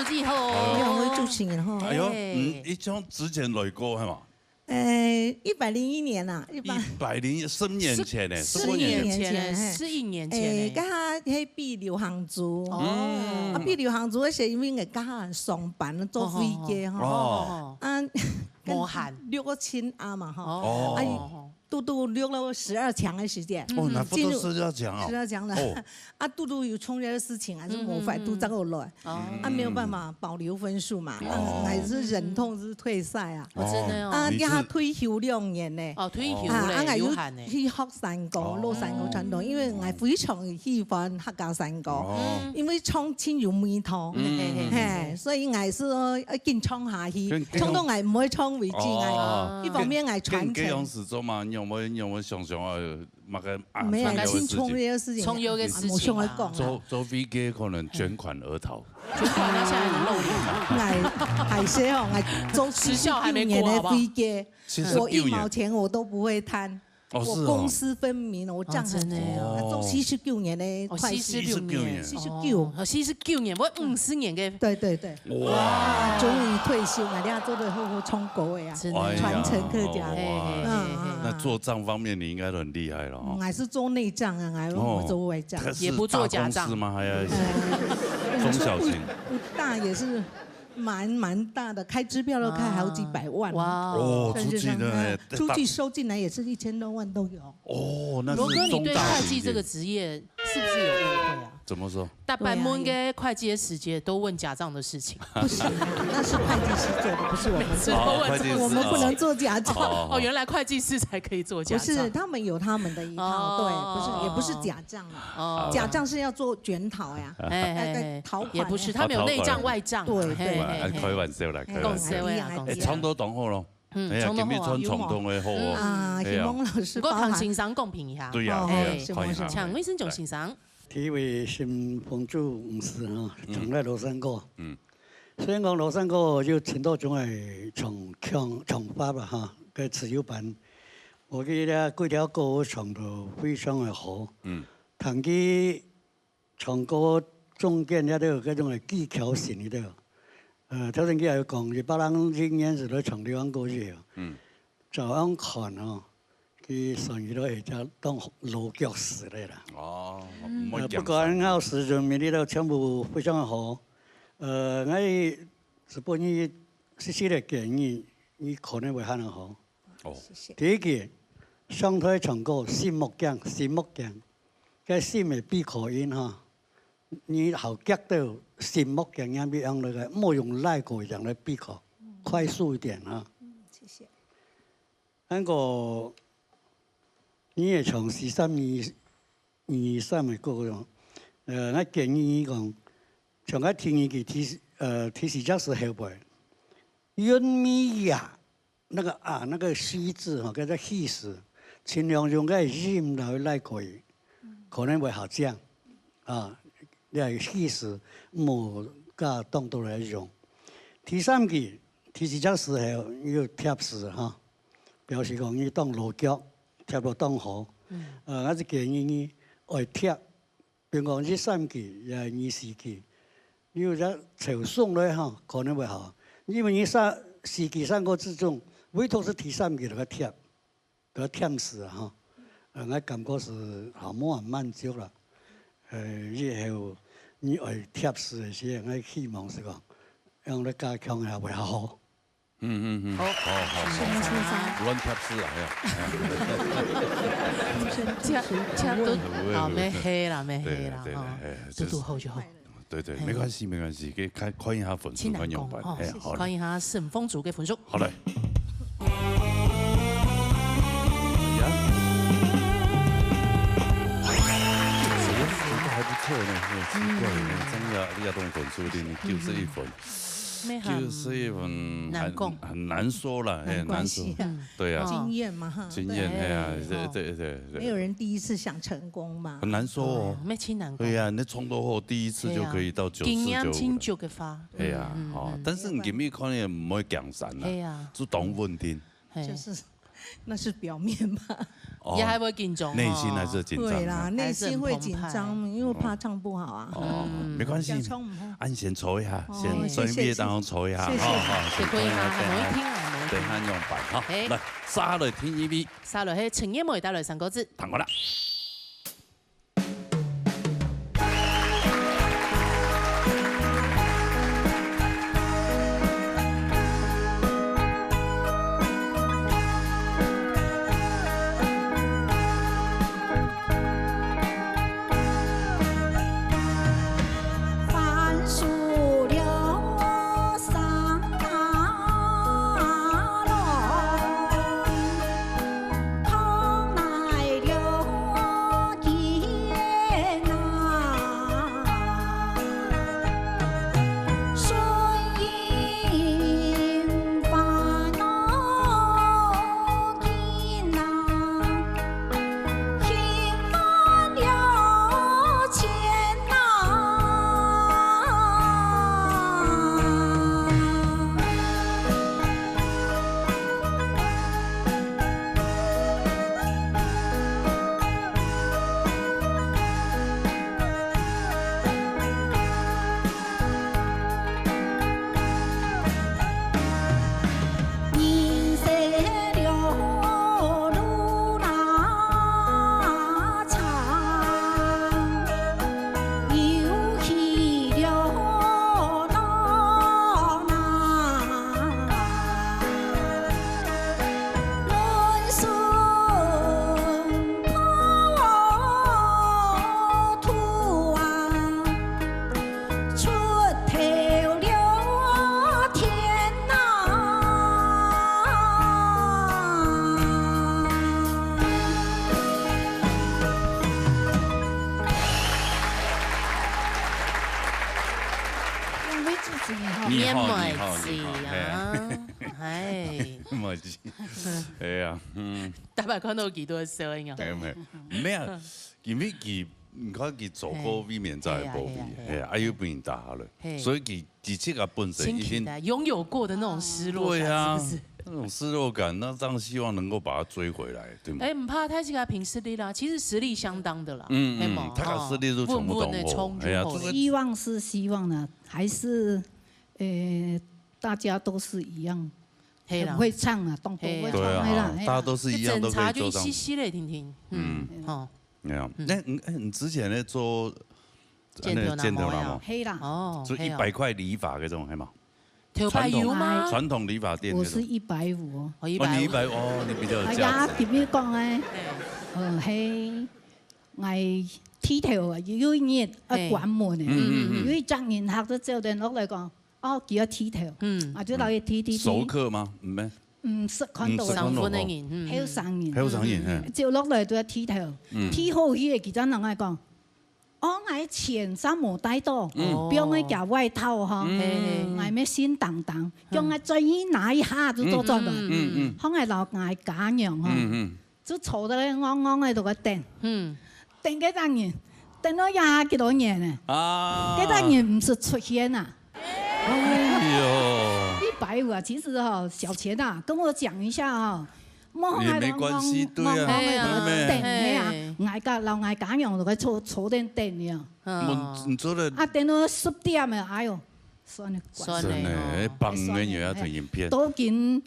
主持好，两位主持人好。哎呦，一种之前来过系嘛？101年啦，10年前呢，11年前，甲迄比刘行珠哦，比刘行珠迄时因为甲上班坐飞机吼，无限6个亲阿嘛吼，杜杜溜了12强的时间，那不都12强啊？12强了，杜杜有冲热的事情还是模范都掌握了，没有办法保留分数嘛，还是忍痛是退赛啊。真的哦。他退休2年呢。退休嘞，有限呢。去学山歌，落山歌传统，因为我非常喜欢客家山歌，因为唱亲有味道，所以我是要紧唱下去，唱到我唔会唱为止，一方面我传承。有冇想想啊？没有，先冲这个事情，冲有嘅事情啊。做飞机可能卷款而逃。卷款到现在很露脸。海些哦，做49年的飞机，我1毛钱我都不会贪。我公私分明，我账很清。做49年的会计，49年，我50年嘅。对。哇，终于退休了，人家做的好冲国的啊，传承客家。那做账方面你应该都很厉害了哦。还是做内账啊，还不做外账，也不做假账吗？还要中小型？不大也是。蛮大的，开支票都开好几百万。哇！出去收进来也是1000多万都有。哦，那是罗哥，你对会计这个职业是不是有误会啊？怎么说？大半门嘅会计的时间都问假账的事情。不行，那是会计师做的，不是我们做。我们不能做假账。哦，原来会计师才可以做假账。不是，他们有他们的一套，对，不是，也不是假账啊。假账是要做卷讨呀，讨款。也不是，他们有内账外账。对。开玩笑啦，开玩笑啦。唱都懂好咯。哎呀，今日穿传统的好哦。啊，希望老师我同先生公平一下。对呀，像卫生总先生。第一位新风主唔是哈，从来罗山歌。虽然讲罗山歌就程度总系唱法啦哈，个自由版，我记得几条歌唱得非常的好。弹起唱歌中间也都有嗰种技巧性喺度。頭先佢又講，200人經驗是嚟唱台灣歌曲就咁看哦，佢屬於都係只當老腳師嚟啦。哦，不管我時陣面呢度全部非常好。我日本語細嘅建議，你可能會很好。哦，第一個上台唱歌，心木匠，個心係閉口音哈。你好夾到心目嘅樣比樣那個，莫用拉過樣來閉口，快速一點啊！謝謝。那個你也從13年嘅歌中，我建議你講，從我聽佢提示教是後背，韻米呀，那個西字哈，叫做氣勢，盡量用個音來拉過，可能會好講啊。你係氣勢冇加動作來用。第三個提示這時候要貼實哈，表示講你當落腳貼到當好。我是建議你愛貼，比如講這3個也係24個，要一朝送來哈可能會好，因為你4個3個之中，唯獨是第3個那個貼，那個貼實哈。我感覺是好滿足啦。以後你愛貼士嘅時候，我希望是講讓你加強下會好。好。亂貼士啊，貼都沒黑啦，嘟嘟好就好。對，沒關係，給看一下分數，看樣板。看一下順風組嘅分數。好嘞。還不錯呢，奇怪呢，真呀，你要弄分數的，你91分，91分很難說了，很難說，對呀，經驗嘛哈，經驗哎呀，對，沒有人第一次想成功嘛，很難說哦，沒輕難過，對呀，你從頭後第一次就可以到94，經驗輕就嘅發，哎呀，哦，但是你今日可能唔可以強散啦，就當穩定，就是那是表面吧。也还会紧张，内心还是紧张。对啦，内心会紧张，因为怕唱不好啊。没关系，按先抽一下，先声乐当中抽一下，谢可以哈，某一听啊，对，按用版哈。来，沙来听一遍，沙来係陳硯梅帶來3個字，彈過啦。係啊，大家看到幾多聲啊？咩啊？因為佢唔講佢做過避免在保庇，係啊，又變大了，所以佢自己個本身已經擁有過的那種失落感，是不是？那種失落感，那這樣希望能夠把它追回來，對嗎？唔怕太自家憑實力啦，其實實力相當的啦，他個實力都全部懂我，希望是希望呢，還是大家都是一樣。很會唱啊，都會唱啦，大家都是一樣都可以做到。細細嚟聽聽，好，你之前咧做剪頭男模，黑啦，哦，就100塊理髮嗰種係嘛？傳統理髮店。我是150，哦，150，哦，你比較有價值。係啊，點樣講咧？係我剃頭啊，有一年關門嘅，有一張人客都照電落嚟講。哦，叫我剃頭，或者攞去剃。熟客嗎？唔咩？唔識看到。上課嘅人，好生人。好生人，照落嚟都要剃頭，剃好佢嘅，其他人嚟講，我錢衫冇帶到，俾我件外套呵，我咩先當當，叫我再拿一下就做咗來，可能留我假樣呵，就坐得咧啱啱喺度個頂，頂幾多年，頂咗廿幾多年咧，幾多年唔是出現啊？哎呦！150啊，其實哈小錢啊，跟我講一下哈，也沒關係，對啊，電啊，嗌家留嗌假樣，就佢坐電電啊。唔做咧。啊，電到10點啊，哎呦，算了，算了，幫人又要睇影片。都見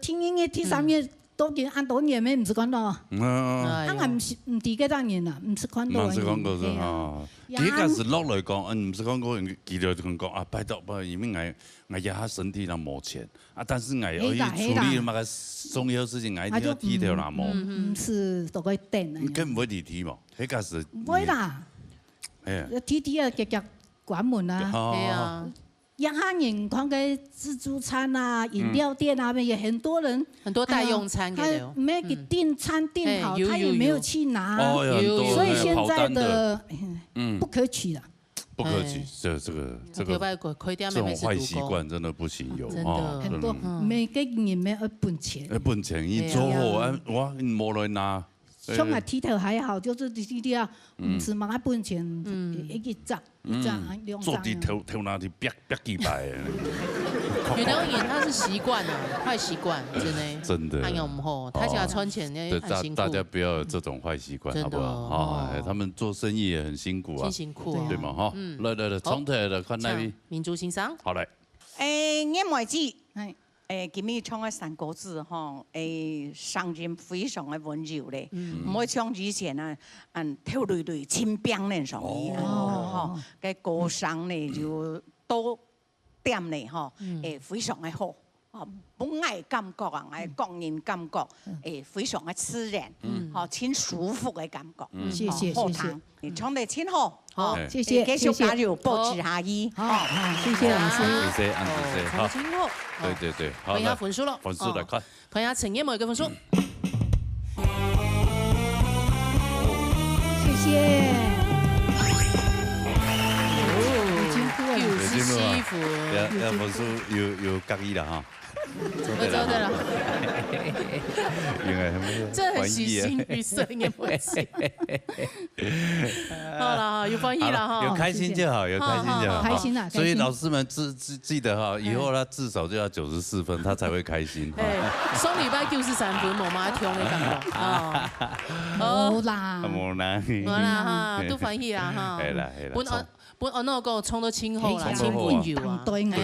聽音樂、聽三樂。都見按多年咩唔是看到，啊我唔知幾多年啦，唔是看到。唔是看到啫啊！幾個是落來講，唔是看到，佢就講啊，拜託吧，因為我下身體那冇錢啊，但是我可以處理那個重要事情，我一定要剃掉那冇。唔是都可以頂啊！你根本唔會剃嘛？嗰個是。唔會啦，剃啊，夾夾關門啦，係啊。亞漢人看個自助餐啊、飲料店啊，也很多人很多代用餐嘅，他沒給訂餐訂好，他也沒有去拿，所以現在的不可取啦。不可取，這個這種壞習慣真的不行有啊，很多每個人沒有本錢，本錢一做好啊，哇，你冇來拿。像我剃頭還好，就是啲啊，唔是買本錢，一張、2張。做啲頭拿啲逼幾百，原来他是习惯了，坏习惯，真的。哎呀，我们吼，他家穿钱呢很辛苦。大家不要有这种坏习惯，好不好？他们做生意也很辛苦啊，辛苦，对嘛？哈，来，冲起来了，看那边。民族欣赏。好来。眼妹子，今日唱嘅《山歌子》吼，声音非常嘅温柔咧，唔好像以前啊，跳累累清冰那种吼，嘅歌声咧就多點咧吼，非常嘅好。本愛感覺啊，係個人感覺，非常嘅自然，挺舒服嘅感覺。謝謝，你唱得挺好，好，謝謝，繼續加油，保持下衣。好，謝謝老師。謝謝，安謝，好。對，好。看一下分數咯，分數來看。看一下陳彥梅嘅分數。謝謝。就是師傅。要分數有隔意啦哈。我做對了，原來很這很喜新欲色，也不是。好了，有翻譯了哈，有開心就好，有開心就好，開心啦。所以老師們記得哈，以後他至少就要94分，他才會開心。雙禮拜93分，冇嘛聽你講哦。冇啦，冇啦，冇啦哈，都翻譯啦哈。係啦。本那個唱到清好啦，清温柔啊。對啊。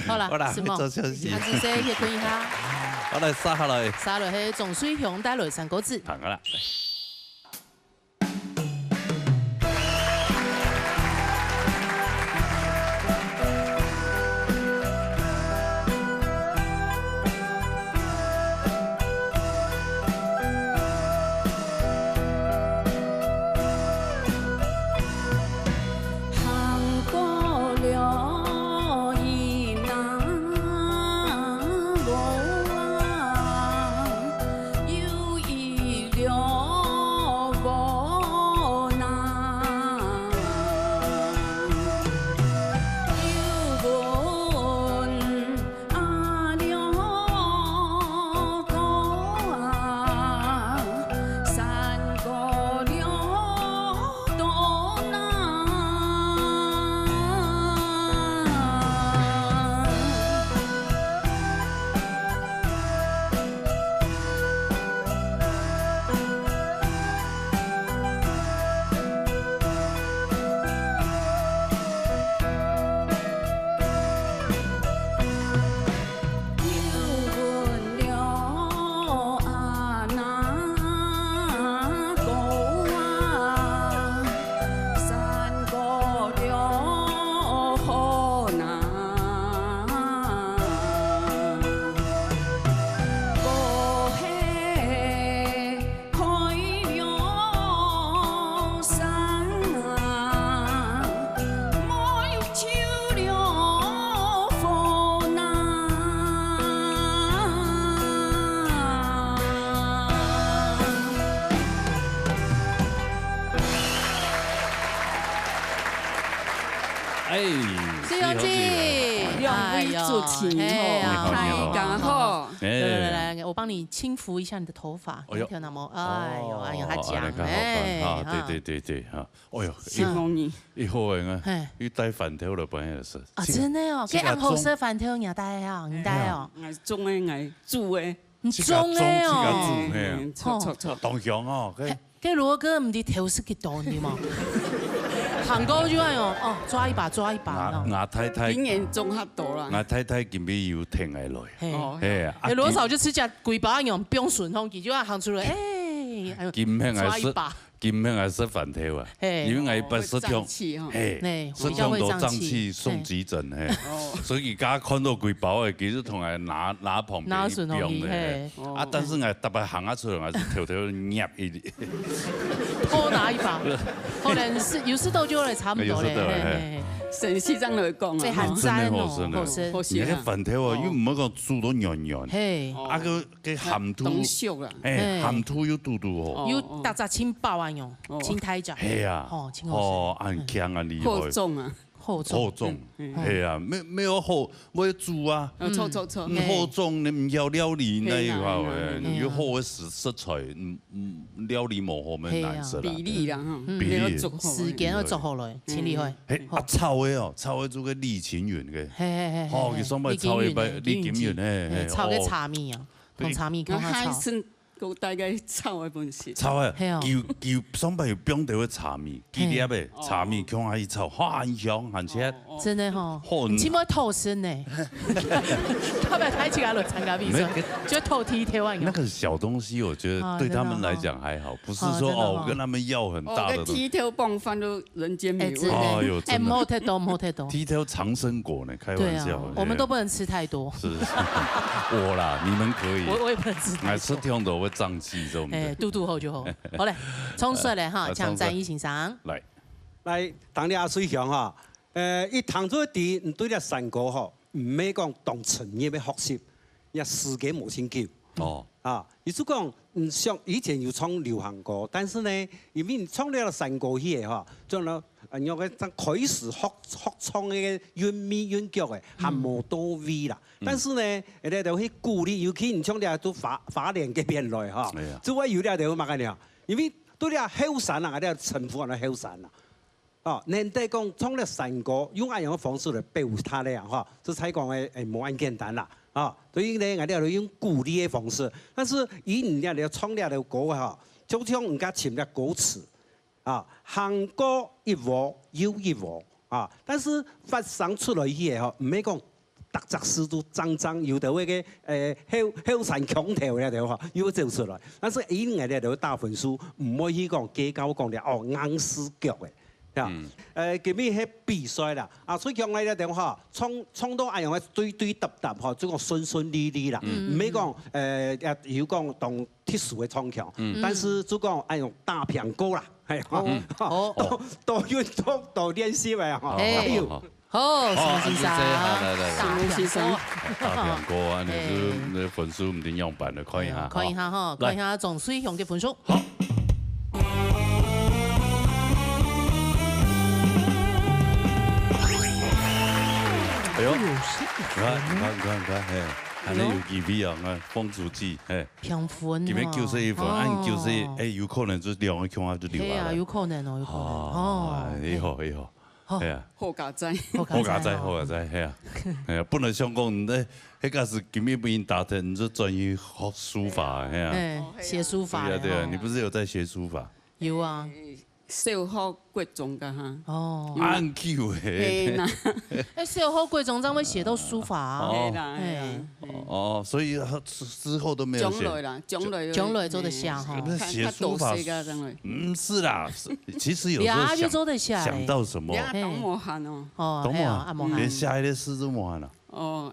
好啦，是冇。下次先去看一下。好來，撒下來。撒落去總水鄉帶來3個字。行啦。西洋记，哎呦，太刚好。来，我帮你轻抚一下你的头发，听到吗？哎呦，他讲，对，哈，哎呦，形容你，以後啊，要戴飯條了，本來是。啊，真的哦，給紅色飯條你戴啊，你戴哦。我種的，我煮的。種的哦。錯，當香哦。給羅哥唔係調色嘅多啲嘛？行高就係哦，抓一把。我太太經驗綜合到啦。我太太今日要停下來。誒，羅嫂就吃隻貴把樣不用順風，佢就要行出來，抓一把。金香係食飯條啊，因為我不食香，食香到脹氣送急診所以而家看到貴包嘅，其實同係拿旁邊一樣嘅，啊，但是我特別行出來，我是條捏一啲，多拿一把，可能是有時都就嚟差唔多咧。城市真嚟講啊，很真哦，好食。而且飯條啊，又唔好講煮到軟軟，啊個鹹土，鹹土又嘟嘟哦，又特雜清爆啊用，清太雜。係啊，很強啊厲害。好重啊。厚重，系啊，没有厚，要煮啊，错，厚重你唔要料理那一块诶，你要厚的食材，料理冇好咩难食啦。比例啦，比例，时间要做好了，清理开。炒的做个李清源嘅，哦，佢上摆炒一摆李清源诶，炒个茶米啊，红茶米看下炒。我大概炒的本事。炒啊，叫上摆有冰到嘅茶米，几粒嘅茶米向下去炒，很香很吃。真的哈，你起码透身呢。他们开起来了参加比赛，就透踢贴完。那个小东西，我觉得对他们来讲还好，不是说哦，我跟他们要很大的。踢条棒饭都人间美味。哎呦，真的。没太多，没太多。踢条长生果呢，开玩笑。我们都不能吃太多。是，我啦，你们可以。我也不能吃。爱吃甜的会胀气，这种。肚肚好就好。好嘞，冲出来哈，抢战一欣赏。来，当你阿水乡哈。伊糖做地，唔对了山歌吼，唔係講當專業嘅學習，也時間冇先叫。哦。啊，意思講，像以前有唱流行歌，但是呢，因為你唱了山歌去嘅吼，將來用個開始學唱嘅韻味韻腳嘅，係冇到位啦。但是呢，你就去鼓勵，尤其你唱了都花蓮嘅邊來哈，做我有了就乜嘅了，因為對了後山啊，我哋稱呼人後山啦。哦，年代講唱了山歌，用咁樣嘅方式嚟保護他咧，哈，這才講誒冇咁簡單啦，啊，所以咧我哋要用鼓勵嘅方式，但是以人哋嚟唱了嘅歌哈，就像人家簽了歌詞，啊，行過一和又一和，啊，但是發生出來嘢嗬，唔係講特質事都爭有到嘅後山強調咧就嚇，要做出來，但是以人哋嚟打分數，唔可以講計較講咧哦硬死腳嘅。今日喺比賽啦，啊，所以講咧點嚇，唱到阿樣嘅對揼嚇，即係順利啦，唔係講要講當特殊嘅唱腔，但是就講阿樣打平歌啦，係多運動多練習嘅嚇。好，先生，大平歌啊，你分數唔定樣辦的，看一下，看一下哈，看一下總水響嘅分數。好。哎呦，你看，嘿，安尼有機會啊，放出去，嘿，平分，今日90一分，按90，哎，有可能就兩個腔就流啊，係啊，有可能哦，有可能，哦，好，係啊，好家仔，係啊，係啊，本來想講你，嗰是今日不應答的，你就專業學書法，係啊，寫書法，對啊，你不是有在學書法？有啊。小學國中噶哈，哦，按 Q 誒，小學國中怎會寫到書法啊？哦，所以之後都沒有寫。將來做得下哈。寫書法，是啦，其實有時候想到什麼，懂無限哦，懂無限，連下一個詩都無限啦。哦，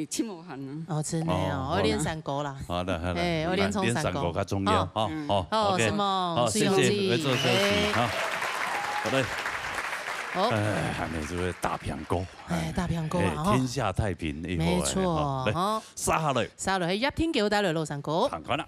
七無限啊！哦，真的哦，我練山歌啦。好的，我練從山歌較重要。好，什麼？好，謝謝，做休息。好嘞。好，下面就會大平歌。大平歌啊！天下太平，沒錯。好，沙下來係一天叫帶來老山歌。行緊啦。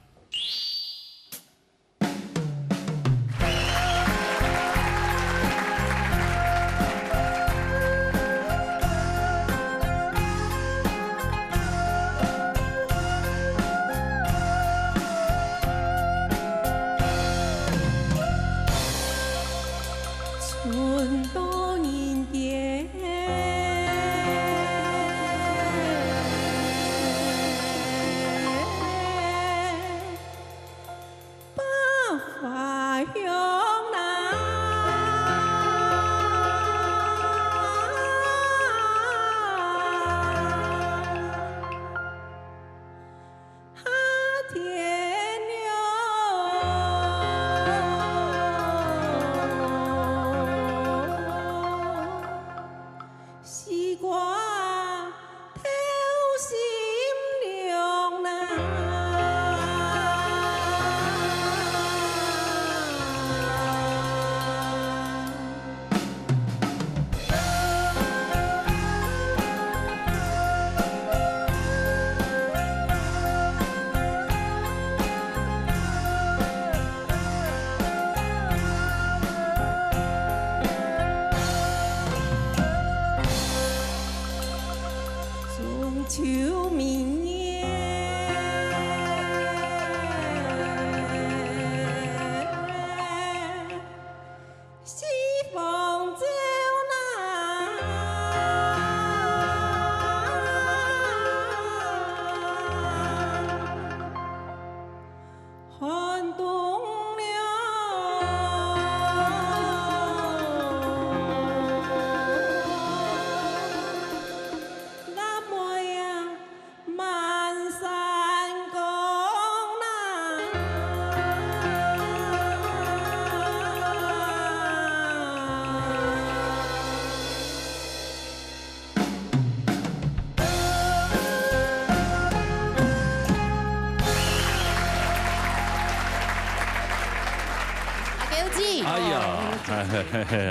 记。哎呀，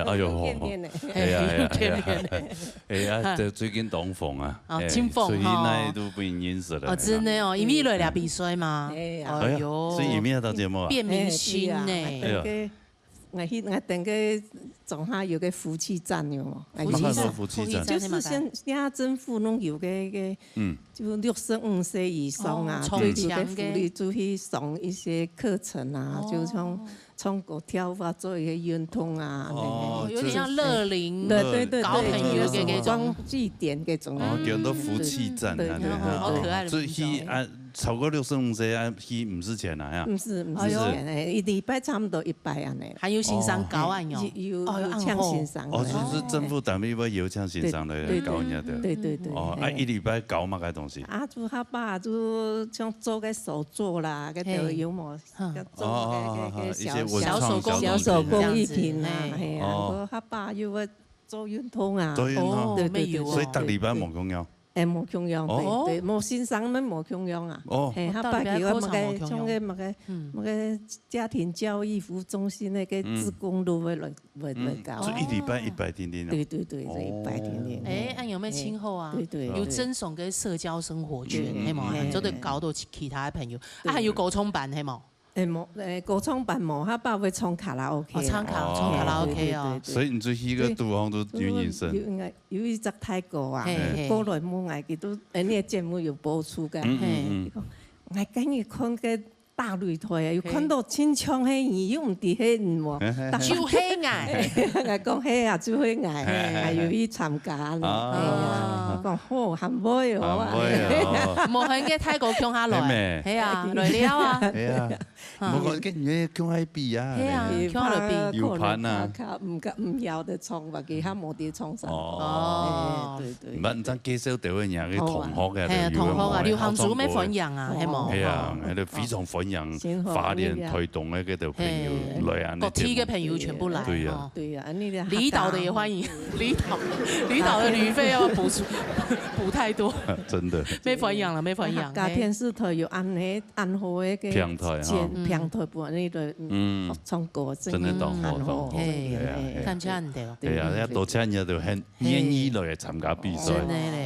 哎呦，哎呀，哎呀，这最近东风啊，清风所以那都不认识了。哦，真的哦，伊咪来俩比赛嘛。哎呦，所以伊咪要到节目啊。变明星呢。我等个总下有个夫妻站有冇？夫妻站就是像政府拢有个就65岁以上啊，对这个福利就去上一些课程啊，就从歌跳舞做一个运动啊。哦，有点像乐龄对高朋友嘅种据点嘅种。哦，叫做夫妻站啊，好可爱的。所以啊，超过65岁啊，去唔是钱啊？唔是钱诶，一礼拜差不多100安尼。还有欣赏高案哟，有唱欣赏。哦，就是政府单位要有唱欣赏的高人的。对。哦，啊，一礼拜搞嘛个东西？啊，就他爸就像做个手作啦，个都有么，做个小手工艺品啊，系啊，他爸又要做运动啊，对，所以逐礼拜冇供养。冇供养，对，冇欣赏咩冇供养啊。哦，他爸叫我么个家庭教育服务中心那个职工都会来搞。所以一礼拜100点点。对，这100点点。哎，按有没有亲后啊？对，有赠送个社交生活圈，系冇？做得搞到其他的朋友，啊，还有歌唱班，系冇？歌唱班冇，他爸会唱卡拉 OK。唱卡拉 OK 哦。所以你最喜个杜方都有人生。有一只泰国啊，过来冇嗌佢都，呢個節目有播出㗎。我今日看個大擂台啊，又看到清唱迄語，又唔知迄喎，就喜愛。我講喜啊，就喜愛，還有去參加咧。講好含妹哦，冇喺個泰國唱下來，係啊，來了啊。係啊，冇講跟嘢唱喺邊啊。係啊，唱來邊。搖盤啊。唔要得唱，或者他冇得唱上。哦，對。唔係，真介紹到嘅人，啲同學嘅。係啊，同學啊，廖行祖咩分樣啊？係冇。係啊，喺度非常分樣，發電推動嘅嗰度朋友來啊。各梯嘅朋友全部來。對啊。對啊，離島的也歡迎，離島的旅費要補太多。真的。沒分樣了，沒分樣。家電視台有安好嘅平台哈。平台播呢個唱歌，真的當好。看起來很對。係啊，一到請人就很願意來參加比賽。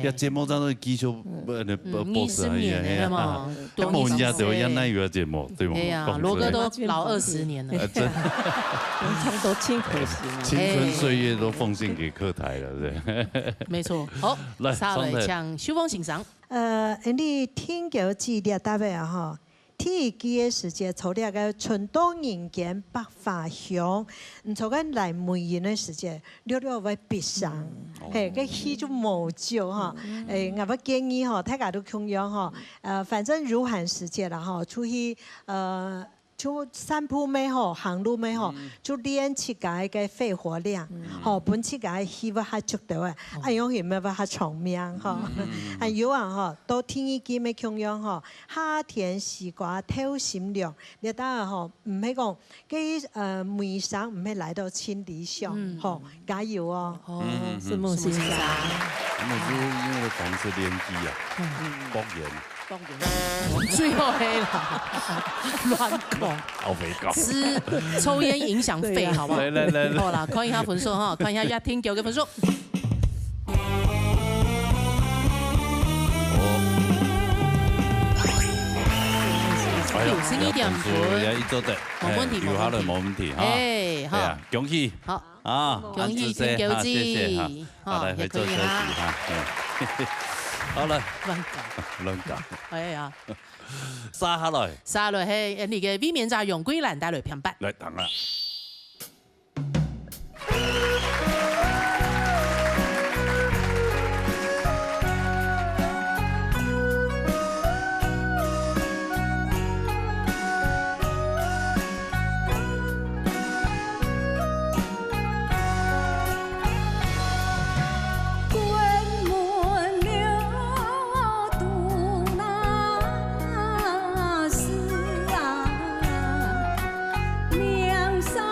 一節目真係繼續播出嚟啊！一冇人就因那個節目，對嗎？係啊，羅哥都老20年了。真，差不多青春歲月都奉獻給客台了，對。沒錯，好，下來請秀鳳欣賞。你聽叫資料單位啊，哈。第一嘅時節，從呢個春冬人間百花香，從個來梅園嘅時節，略會別上，係個戲就冇少哈。我不建議哈，大家都同樣哈，反正如寒時節啦哈，出去就散步咩吼，行路咩吼，就練自己嘅肺活量，吼，本自己氣不下足到啊，啊樣嘢咩不下長命吼，還有啊吼，到天氣機咩咁樣吼，夏天時瓜透心涼，你等下吼，唔係講啲梅生唔係來到千里上，吼，加油哦！是夢先生，咁我就因為講是練機啊，博研。最後黑了，亂講，吃抽煙影響肺，好不好？來，好啦，看一下分數哈，看一下一聽9個分數。61.5分，冇問題，留下來冇問題哈。哎，好，恭喜，好啊，恭喜天狗子，謝謝，好，來去做休息哈。好了，亂講，係啊，沙下來，沙來係你嘅 V 面炸用歸蘭帶來平白，來等啦。上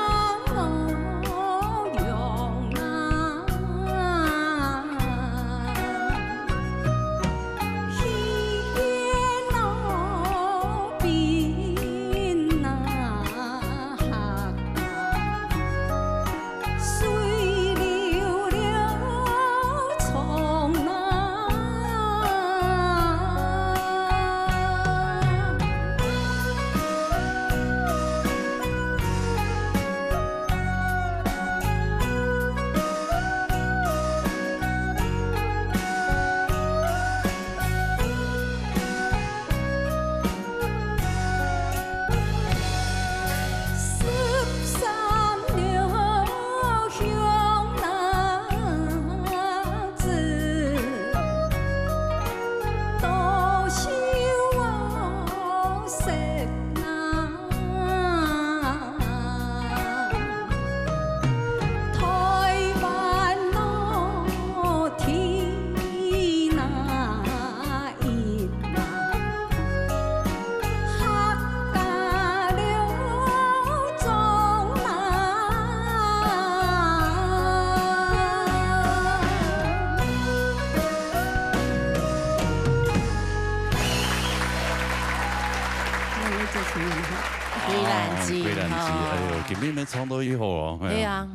哎呦，今天没唱到以后哦。对啊，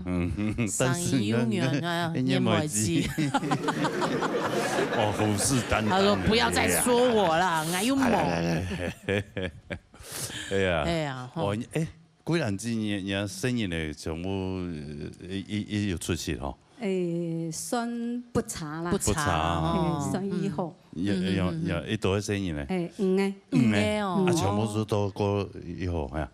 但是永远啊，烟幕机。哦，虎视眈眈。他说不要再说我了，我有梦。哎呀，哎呀，哦，哎，几人之年生日呢？全部也有出席哈。算不差啦，不差，算以後。一多生日呢？五個哦，啊，全部是都過以後係啊。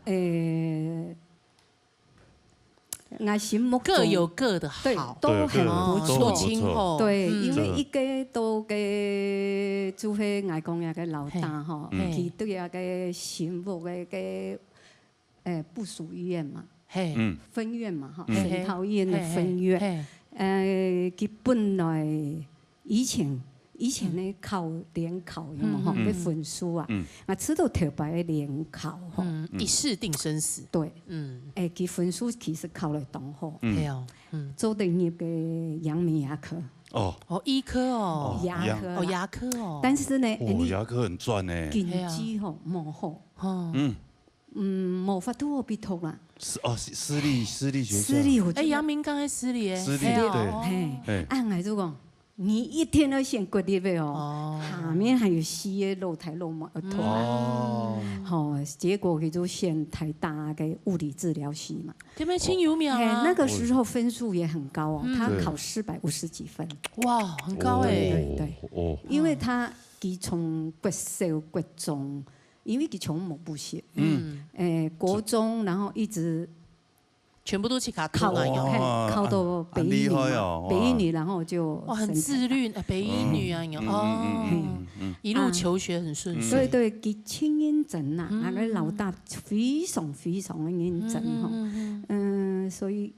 我心目中各有各的好，都很不錯，今後對，因為一個都嘅做係外公嘅老大吼，佢對一個幸福嘅部屬院嘛，分院嘛哈，神桃醫院嘅分院。佢本來以前咧考聯考有冇吼？啲分數啊，我知道特別聯考吼，一試定生死。對，佢分數其實考得當好。係哦，做定業嘅陽明牙科。哦，醫科哦，牙科，牙科哦。但是呢，牙科很賺呢。經濟吼冇好。冇法度我俾讀啦。私立學校。私立，陽明剛才私立誒。私立對。按來就講，你一天都選國立的哦，下面還有西嘅露台露嘛，好，結果佢就選台大嘅物理治療系嘛。這邊清油苗啊。那個時候分數也很高哦，他考450幾分。哇，很高誒。對，因為他從國小國中。因為佢從某補習，國中，然後一直全部都去考到北一女，然後就很自律，北一女啊，一路求學很順遂。對，佢超認真啊，那個老大非常非常的認真所以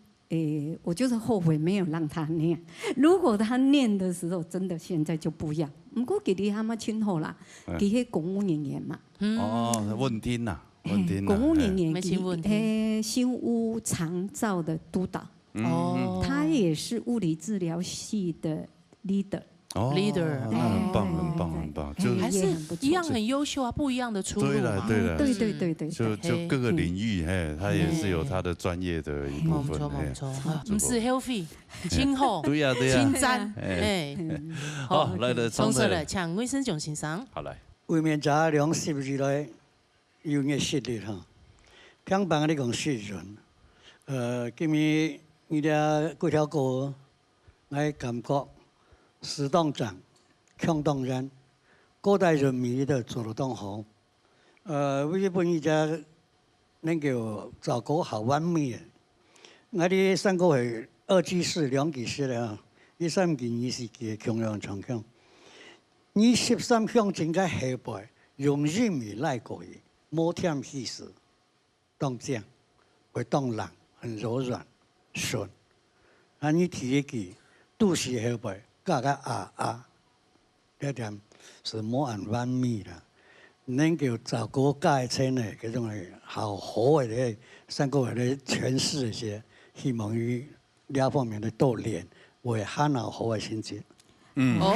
我就是後悔沒有讓他念。如果他念的時候，真的現在就不一樣。不過佢哋啱啱親好啦，佢係公務人員嘛。問天呐，公務人員，新屋長照的督導。他也是物理治療系的 leader。leader，很棒，很棒，很棒，就還是一樣很優秀啊，不一樣的出路嘛。對，就各個領域，他也是有他的專業的一部分。冇錯，唔是 healthy，清好，對呀，清讚，好，來了，從此來搶衛生獎先生。好來，為免查兩是不是來有眼實力哈？香港你講水準，今日你哋嗰條歌，我感覺。適當講，強當然，各代人民都做得當好。為本依家能夠照顧好完美，我哋三個係2級市、2級市啦，呢3件嘢是嘅強弱長強。你13項應該下背，用人民來過嘢，冇添意思，當正，會當冷，很柔軟、順。你提一句，都是下背。這點是冇按完美啦，能夠照顧家親的嗰種係好好嘅三個嘅詮釋一些，希望於兩方面的鍛鍊，為很好嘅成績。好，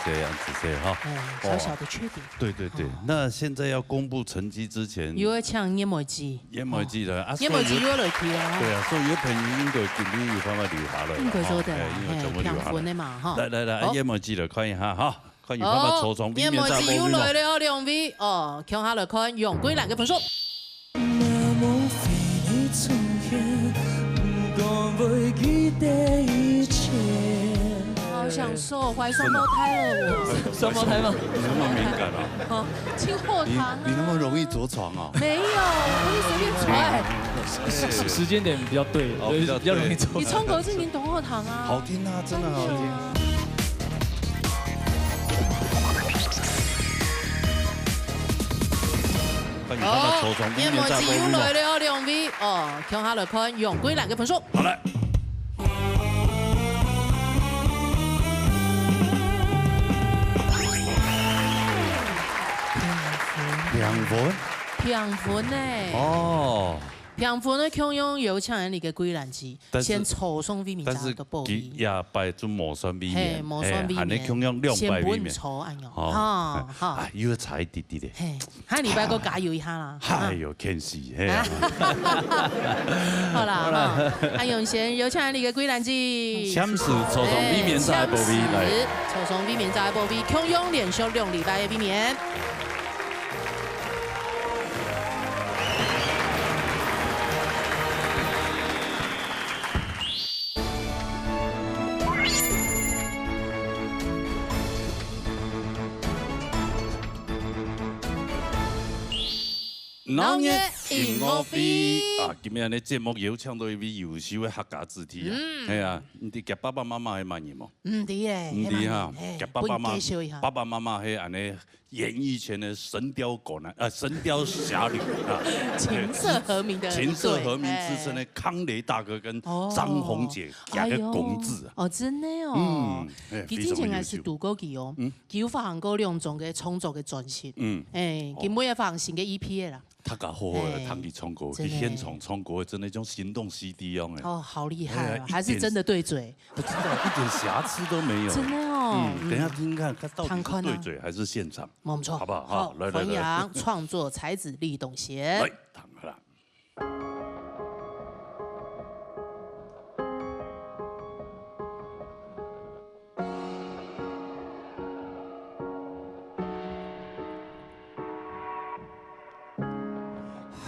這樣子哈。小小的缺點。對，那現在要公布成績之前，又要搶煙幕機。煙幕機的，煙幕機又落去啊。對啊，所以有朋友應該今天有辦法留下來。應該做的，兩分的嘛哈。來，煙幕機來看一下哈，看有辦法抽中。煙幕機又來了兩位哦，搶下來看用歸兩個分數。好享受懷雙胞胎了我，雙胞胎嗎？你那麼敏感啊？清貨堂你那麼容易着床啊？沒有，我隨便穿。時間點比較對，比較容易着。你衝口是你懂貨堂啊？好聽啊，真的好聽。煙幕機又來了兩位哦，搶下來看用歸兩個分數。好來。平分呢？哦，平分的强用有请人个归兰机，先抽送米面炸个鲍鱼。也摆做磨酸米面，磨酸米面，强用2百米面。抽哎呦，好，又差一滴滴的。下礼拜个加油一下啦。哎呦，天死！好啦，阿永贤有请人个归兰机。签字抽送米面炸鲍鱼来。抽送米面炸鲍鱼，强用连续2礼拜的米面。农业音乐会啊，今日呢节目邀请到一位优秀的客家子弟啊，系啊，你哋夾爸爸媽媽係乜嘢冇？唔啲咧，唔啲哈，夾爸爸媽媽係安尼演藝圈的神雕狗男神雕俠侶啊，琴瑟和鳴的，琴瑟和鳴之稱的康雷大哥跟張紅姐夾個公子哦，真的哦，佢之前係是讀過佢哦，佢有發行過2種嘅創作嘅專輯，佢每日發行新嘅 EP 嘅啦。他搞好的，他去唱歌，去現場唱歌，真的種行動 CD 樣的。哦，好厲害啊！還是真的對嘴，真的一點瑕疵都沒有。真的哦。等下聽看，他到底是對嘴還是現場？冇錯，好不好？好，來弘揚創作才子立動弦。來，躺下啦。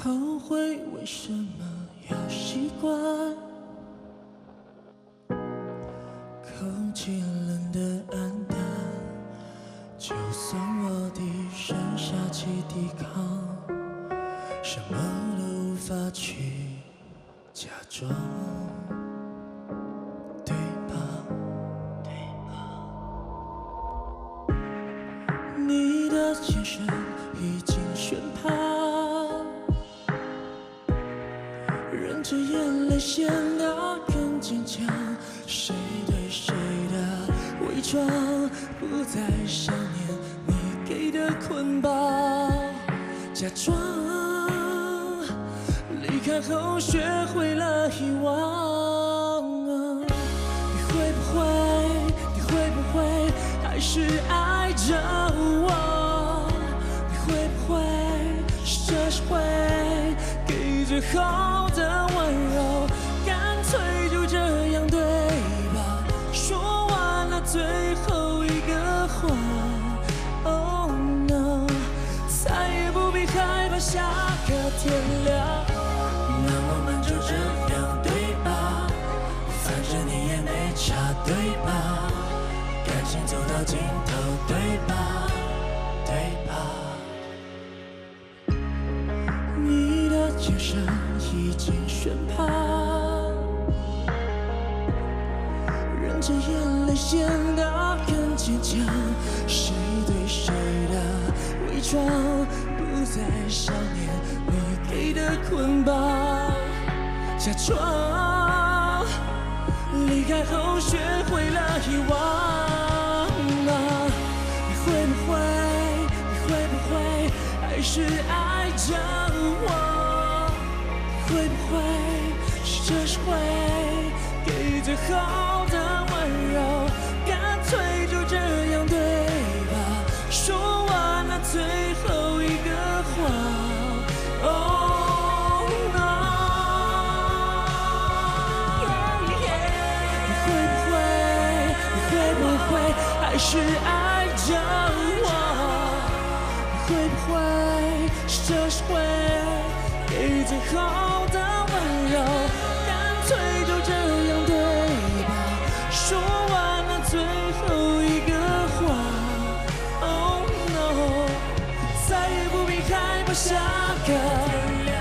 后悔为什么要习惯空气冷的暗淡，就算我的身下起抵抗，什么都无法去假装，对吧？你的眼神已经宣判，忍着眼泪显得更坚强，谁对谁的伪装，不再想念你给的捆绑，假装离开后学会了遗忘，你会不会还是爱着我？你会不会这是会给最后的温柔，干脆就这样对吧？说完了最后一个话 ，Oh no， 再也不必害怕下个天亮，让我们就这样对吧？反正你也没差对吧？感情走到尽头对吧？对吧？你的眼神已经宣判，忍着眼泪显得更坚强，谁对谁的伪装，不再想念你给的捆绑，假装离开后学会了遗忘，你会不会还是爱着我？会不会这是会给最后的温柔，干脆就这样对吧？说完了最后一个话 ，Oh no， 你会不会还是爱着我？你会不会这是会给最后的温柔，干脆就这样对吧？说完了最后一个话 ，Oh no， 再也不必害怕下个天亮。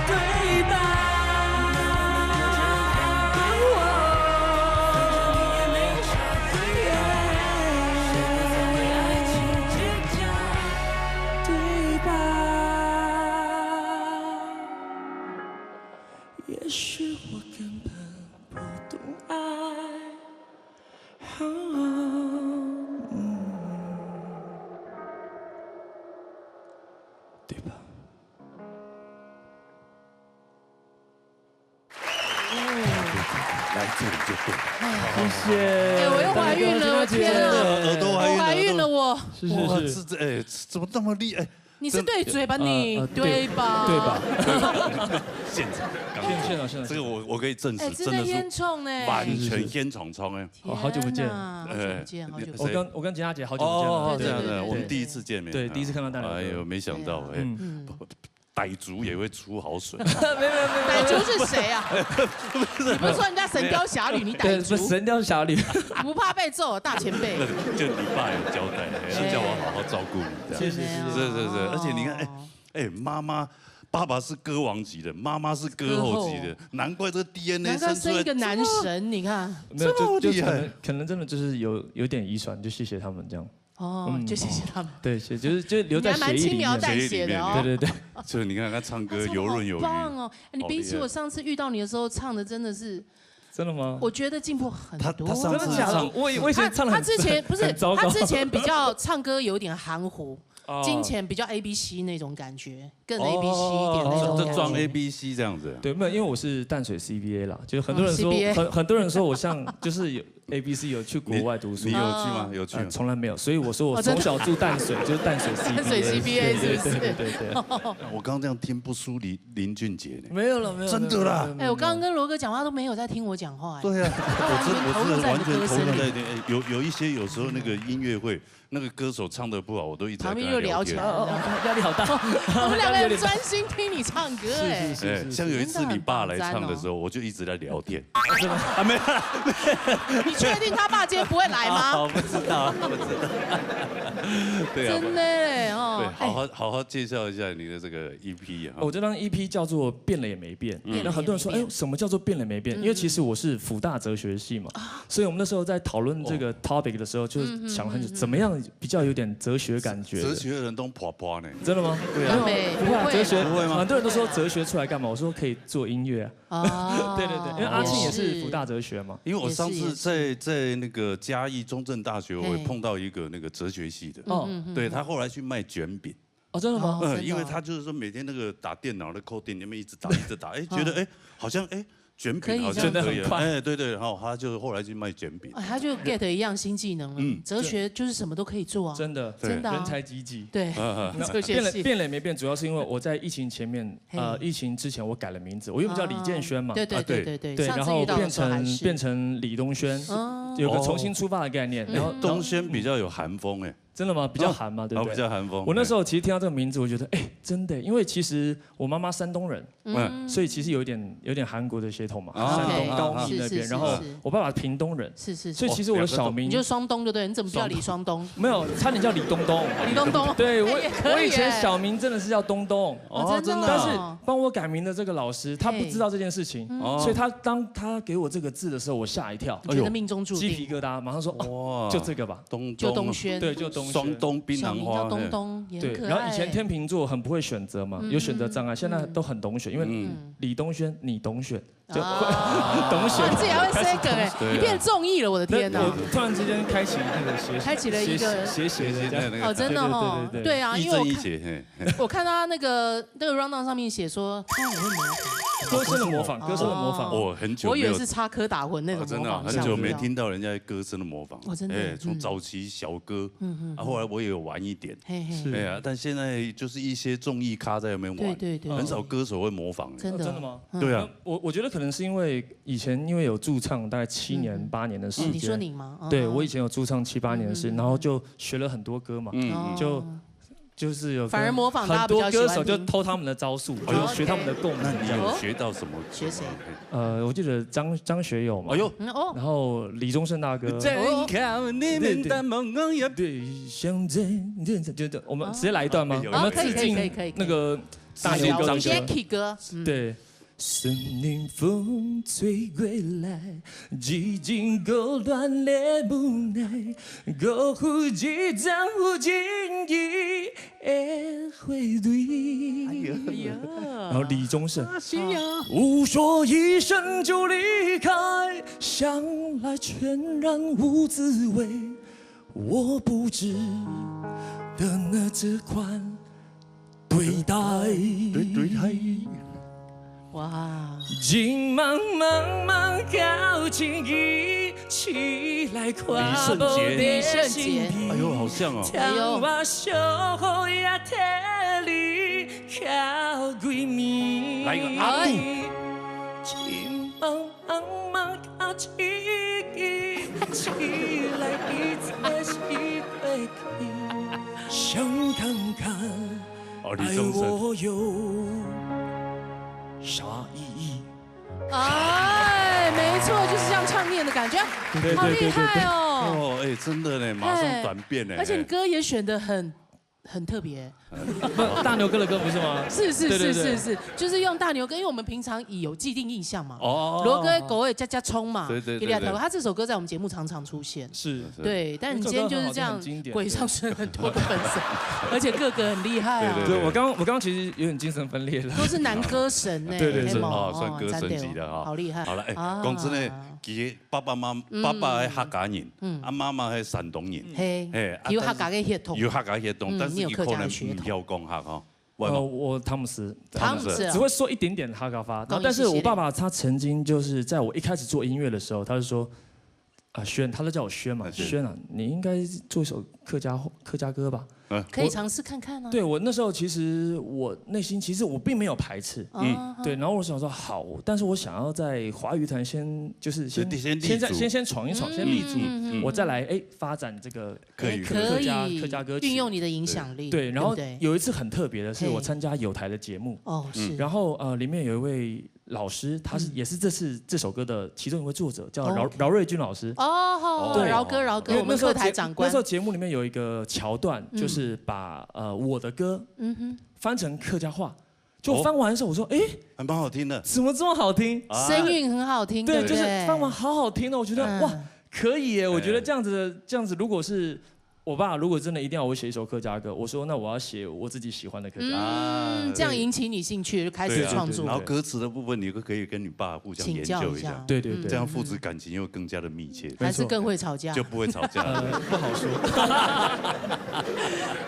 对吧？这里就对了。谢谢。我又怀孕了，我天啊！耳朵怀孕了，我。是。哎，怎么那么厉害？你是对嘴吧你？对吧？对吧？现场，这个我可以证实，真的烟囱呢，完全烟囱冲哎。好久不见，好久不见，好久不见。我跟吉娜姐好久不见了。这样的，我们第一次见面。对，第一次看到大家。哎呦，没想到哎。傣族也会出好水，没有，傣族是谁啊？你不是说人家《神雕侠侣》，你傣族？《神雕侠侣》不怕被揍，大前辈。就你爸有交代，要叫我好好照顾你，这样。是，而且你看，哎，爸爸是歌王级的，妈妈是歌后级的，难怪这 DNA 生出来一个男神，你看，没有就可能真的就是有点遗传，就谢谢他们这样。哦，就谢谢他们。对，就是留在协议里面。轻描淡写的哦。对。就是你看他唱歌游刃有余。棒哦！你比起我上次遇到你的时候唱的真的是。真的吗？我觉得进步很多。他上次唱，我以前唱的他之前不是，他之前比较唱歌有点含糊。金钱比较 ABC 那种感觉，更 ABC 一点那种。就装 ABC 这样子。对，没有，因为我是淡水 CBA 啦，就很多人说，很多人说我像就是有 ABC 有去国外读书。你有去吗？有去？从来没有，所以我说我从小住淡水，就是淡水 CBA。淡水 CBA 是不是？对。我刚刚这样听不输林俊杰呢。没有了，真的啦。哎，我刚刚跟罗哥讲话都没有在听我讲话。对啊，我是完全投入在听。有一些有时候那个音乐会。那个歌手唱的不好，我都一直在跟他聊天。压力好大。我们两个人专心听你唱歌，哎。像有一次你爸来唱的时候，我就一直在聊天。没有。你确定他爸今天不会来吗？我不知道。对啊。真的嘞哦。对，好好介绍一下你的这个 EP 啊。我这张 EP 叫做《变了也没变》。那很多人说，哎，什么叫做变了没变？因为其实我是辅大哲学系嘛，所以我们那时候在讨论这个 topic 的时候，就想了很久，怎么样比较有点哲学感觉。哲学的人都啪啪呢。真的吗？对啊。不会，哲学不会吗？很多人都说哲学出来干嘛？我说可以做音乐啊。对，因为阿庆也是辅大哲学嘛。因为我上次在那个嘉义中正大学，我也碰到一个那个哲学系的。对他后来去卖卷饼。真的吗？因为他就是说每天那个打电脑的扣点里面一直打，哎，觉得好像卷饼好像可以，对，然后他就后来去卖卷饼，他就 get 一样新技能了。哲学就是什么都可以做啊，真的，人才济济。对，变了没变，主要是因为我在疫情前面，疫情之前我改了名字，我原本叫李建轩嘛，对，然后变成李东轩，有个重新出发的概念。然后东轩比较有韩风哎。真的吗？比较韩嘛，对不对？比较韩风。我那时候其实听到这个名字，我觉得真的，因为其实我妈妈山东人，所以其实有点韩国的血统嘛，山东高密那边。然后我爸爸屏东人，所以其实我的小名你就双东就对，你怎么叫李双东？没有，差点叫李东东。李东东，对我以前小名真的是叫东东，真的。但是帮我改名的这个老师，他不知道这件事情，所以当他给我这个字的时候，我吓一跳，觉得命中注定，鸡皮疙瘩，马上说哇，就这个吧，就东轩，对，就东轩。双东槟榔花，东东也很可爱。然后以前天秤座很不会选择嘛，有选择障碍，现在都很懂选，因为李东轩你懂选，就懂选。你自己还会 say 梗哎，你变综艺了，我的天哪！我突然之间开启那个开启了一个斜的真的哈，对啊，因为我看他那个 rundown 上面写说他很会模仿。歌声的模仿，我很久，我以为是插科打诨那种真的很久没听到人家歌声的模仿。真的，从早期小歌，后来我也有玩一点，但现在就是一些综艺咖在那边玩，对，很少歌手会模仿。真的吗？对啊，我觉得可能是因为以前有驻唱大概7年8年的时间。你说你吗？对，我以前有驻唱7、8年的时间，然后就学了很多歌嘛，就是有反而模仿很多歌手就偷他们的招数，就学他们的共鸣。那你有学到什么？学谁？我记得张学友嘛，然后李宗盛大哥。对，像这，我们直接来一段吗？我们致敬那个大牛哥张学友。对。森林风吹过来，寂静勾乱了无奈，辜负一张有情意的花蕊。然后李宗盛，无说一声就离开，想来全然无滋味。我不值得那这款对待。哇！人茫茫茫到一日，起来看无李圣杰，哎呦，好像哦。哎呦，我小雨也替你靠几暝。来一个阿杜。人茫茫茫到一日，起来一切是过去，想看看爱我有啥意义？哎，没错，就是这样唱念的感觉，好厉害哦！哦，哎，真的呢，马上转变呢。而且歌也选得很特别。不，大牛哥的歌不是吗？是，就是用大牛歌，因为我们平常有既定印象嘛。哦。罗哥狗也加葱嘛。对。他这首歌在我们节目常常出现。是。对，但你今天就是这样，鬼上身很多个粉丝，而且个个很厉害啊。对，我刚其实有点精神分裂了。都是男歌神呢。对，算歌神级的哈。好厉害。好了，哎，讲真的，其实爸爸係客家人，媽媽係山東人。係。有客家嘅血統。有客家血統，但是有可能唔要講客哈。我湯姆斯，只會說一點點哈嘎發。但是我爸爸他曾經就是在我一開始做音樂的時候，他就說，軒，他都叫我軒嘛，軒啊，你應該做一首客家歌吧。可以嘗試看看啊。對，我那時候其實我內心其實我並沒有排斥，對，然後我想說好，但是我想要在華語壇先闖一闖，先立足，我再來發展這個客家歌曲，運用你的影響力。對，然後有一次很特別的是我參加友台的節目，然後裡面有一位老師，他也是這首歌的其中一位作者，叫饒瑞君老師。哦，對，饒哥，我們客台長官。那時候節目裡面有一個橋段，就是把我的歌翻成客家話，就翻完的時候我說，哎，還蠻好聽的，怎麼這麼好聽？聲韻很好聽，對，就是翻完好好聽哦，我覺得哇，可以耶！我覺得這樣子，如果是我爸如果真的一定要我寫一首客家歌，我說那我要寫我自己喜歡的客家。這樣引起你興趣，就開始創作。然後歌詞的部分，你可以跟你爸互相研究一下。對，這樣父子感情又更加的密切。還是更會吵架？就不會吵架。不好說。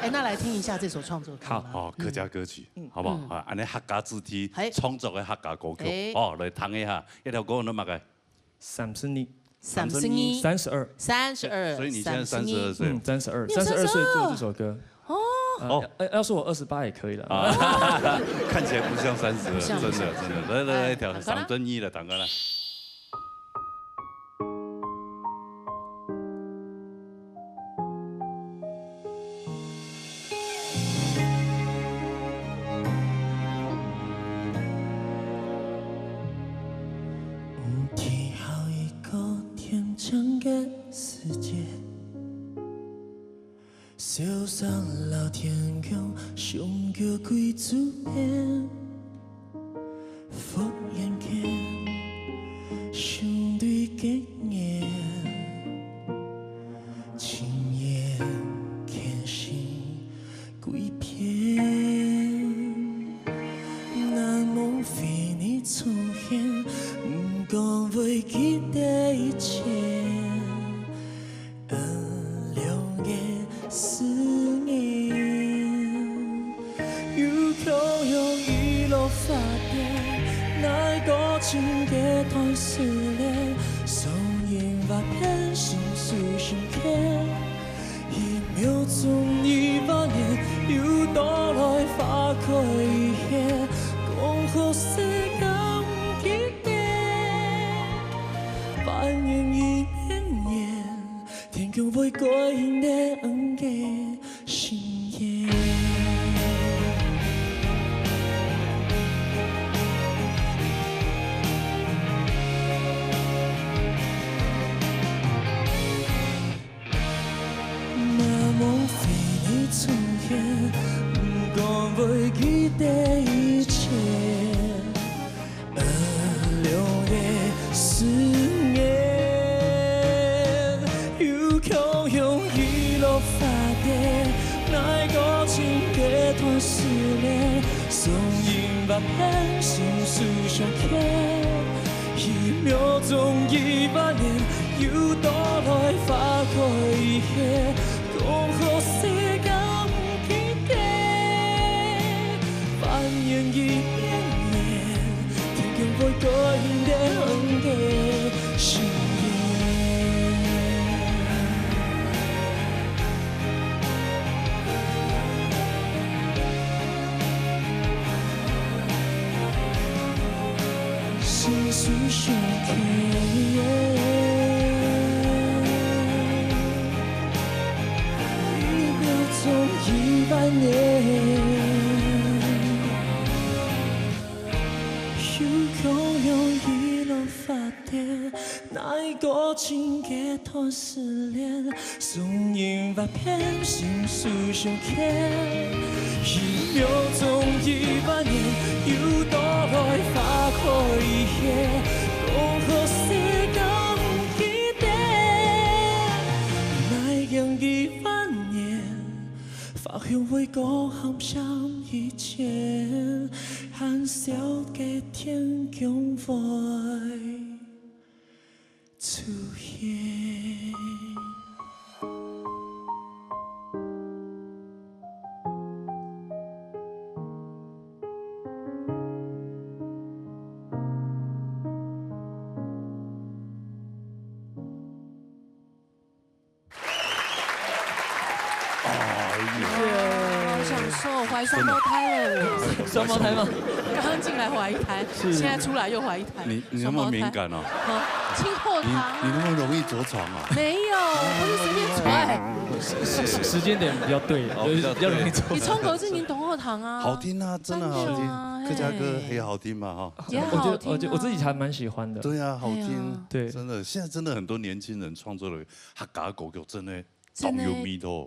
哎，那來聽一下這首創作。好，客家歌曲，好不好？啊，安尼客家主題創作嘅客家歌曲，來聽一下。一條歌我都默嘅。32。32，所以你現在32歲，32歲做這首歌。哦，要是我28也可以了。看起來不像32，真的。來，一條32了，大哥啦。世界，小山老天空，上叫鬼子片，忽然間，相對經驗，親眼看心鬼片，那夢非你出現，不講會記得一切。思念，有空用一路發電，那個情嘅台思念，送煙花片心訴心片，一秒鐘一萬年，又到來發開一夜，恭候世間記念，繁衍一年年，天空會歸的恩給心眼。那夢非你出現，不講會記得一切，留的思念。有空用一路發電，那個情嘅團思念，送煙花片心訴相牽，一秒鐘一萬年，又到來發開一夜，恭候世間記得，繁衍一年年，高兴在远的深夜。心事想起，一秒钟10000年。那一个情节太失恋，双眼发偏，心事相牵。一秒钟10000年，又倒来发开一夜，讲好世间不记得。那经10000年，发现会高含上以前，含笑嘅天空vai出现。怀双胞胎了，我双胞胎吗？刚刚进来怀一胎，现在出来又怀一胎。你那么敏感哦？亲后堂。你那么容易着床啊？没有，不是随便传。时间点比较对，比较容易着床。你冲口是你懂后堂啊？好听啊，真的好听。客家歌也好听嘛哈。也好听。我自己还蛮喜欢的。对啊，好听。对，真的，现在真的很多年轻人创作了客家歌曲，真的。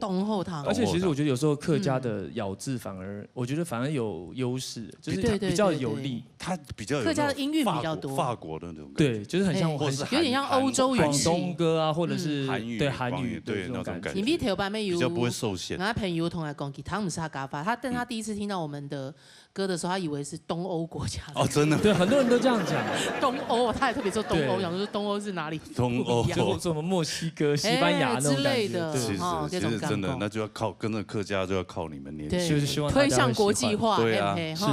懂后堂，而且其实我觉得有时候客家的咬字反而，我觉得反而有优势，就是比较有力，它比较有客家的音韵比较多，法国的那种，对，就是很像有点像欧洲广东歌啊，或者是韩语，对韩语对那种感觉，你比条版没有比较不会受限。然后朋友同来讲，他们是客家话，但他第一次听到我们的歌的时候，他以为是东欧国家哦，真的，对，很多人都这样讲。东欧，他也特别说东欧，想说东欧是哪里？东欧，就什么墨西哥、西班牙那种感觉，其实真的，那就要靠跟着客家，就要靠你们年轻人，就是希望推向国际化，对啊，是。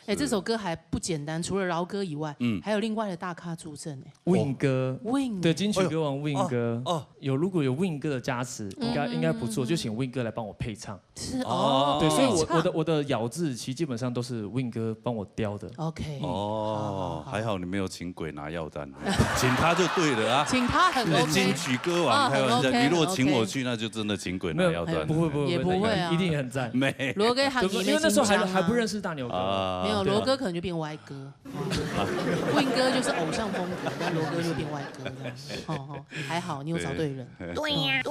哎，这首歌还不简单，除了饶歌以外，还有另外的大咖助阵哎。Win 哥 ，Win 对金曲歌王 Win 哥哦，如果有 Win 哥的加持，应该不错，就请 Win 哥来帮我配唱。是哦，对，所以我的咬字其实基本上都是 Win 哥帮我雕的。OK， 哦，还好你没有请鬼拿药单，请他就对了啊。请他很 OK。金曲歌王开玩笑，你如果请我去，那就真的请鬼拿药单。不会，也不会啊，一定很赞。没，罗哥喊你，因为那时候还不认识大牛哥。没有，罗哥可能就变歪哥，Win 哥就是偶像风格，那罗哥就变歪哥这样。哦，还好你有找对人。对呀，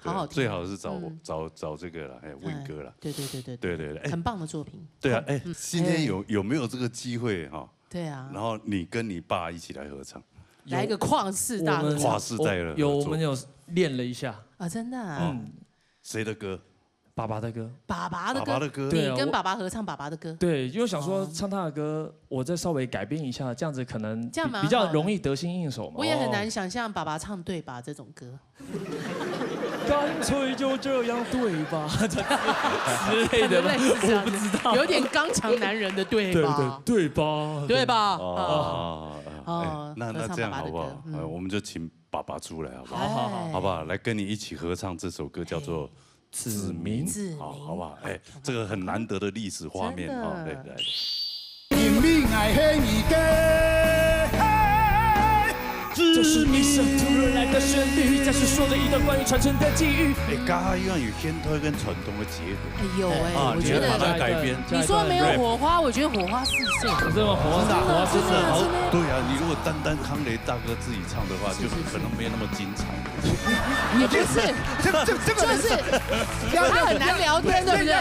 好好听。最好是找这个了，哎，Win 哥了。对，很棒的作品。对啊，哎，今天有没有这个机会哈？对啊。然后你跟你爸一起来合唱，来一个旷世大合唱。跨世代了。我们有练了一下啊，真的。谁的歌？爸爸的歌，爸爸的歌，你跟爸爸合唱爸爸的歌，对，因为想说唱他的歌，我再稍微改编一下，这样子可能比较容易得心应手嘛。我也很难想象爸爸唱对吧这种歌，干脆就这样对吧之类的，我不知道，有点刚强男人的对吧？对吧？对吧？那这样好不好？我们就请爸爸出来好不好？好不好？来跟你一起合唱这首歌，叫做。子民，好不好？哎，这个很难得的历史画面啊！来，这是一首突然来的旋律，再是说着一段关于传承的记忆。哎，刚好一样有现代跟传统的结合。哎呦哎，我觉得改编。你说没有火花，我觉得火花四射。是吗？火花四射。对啊，你如果单康雷大哥自己唱的话，就可能没那么精彩。也不是，就是他很难聊天，对不对？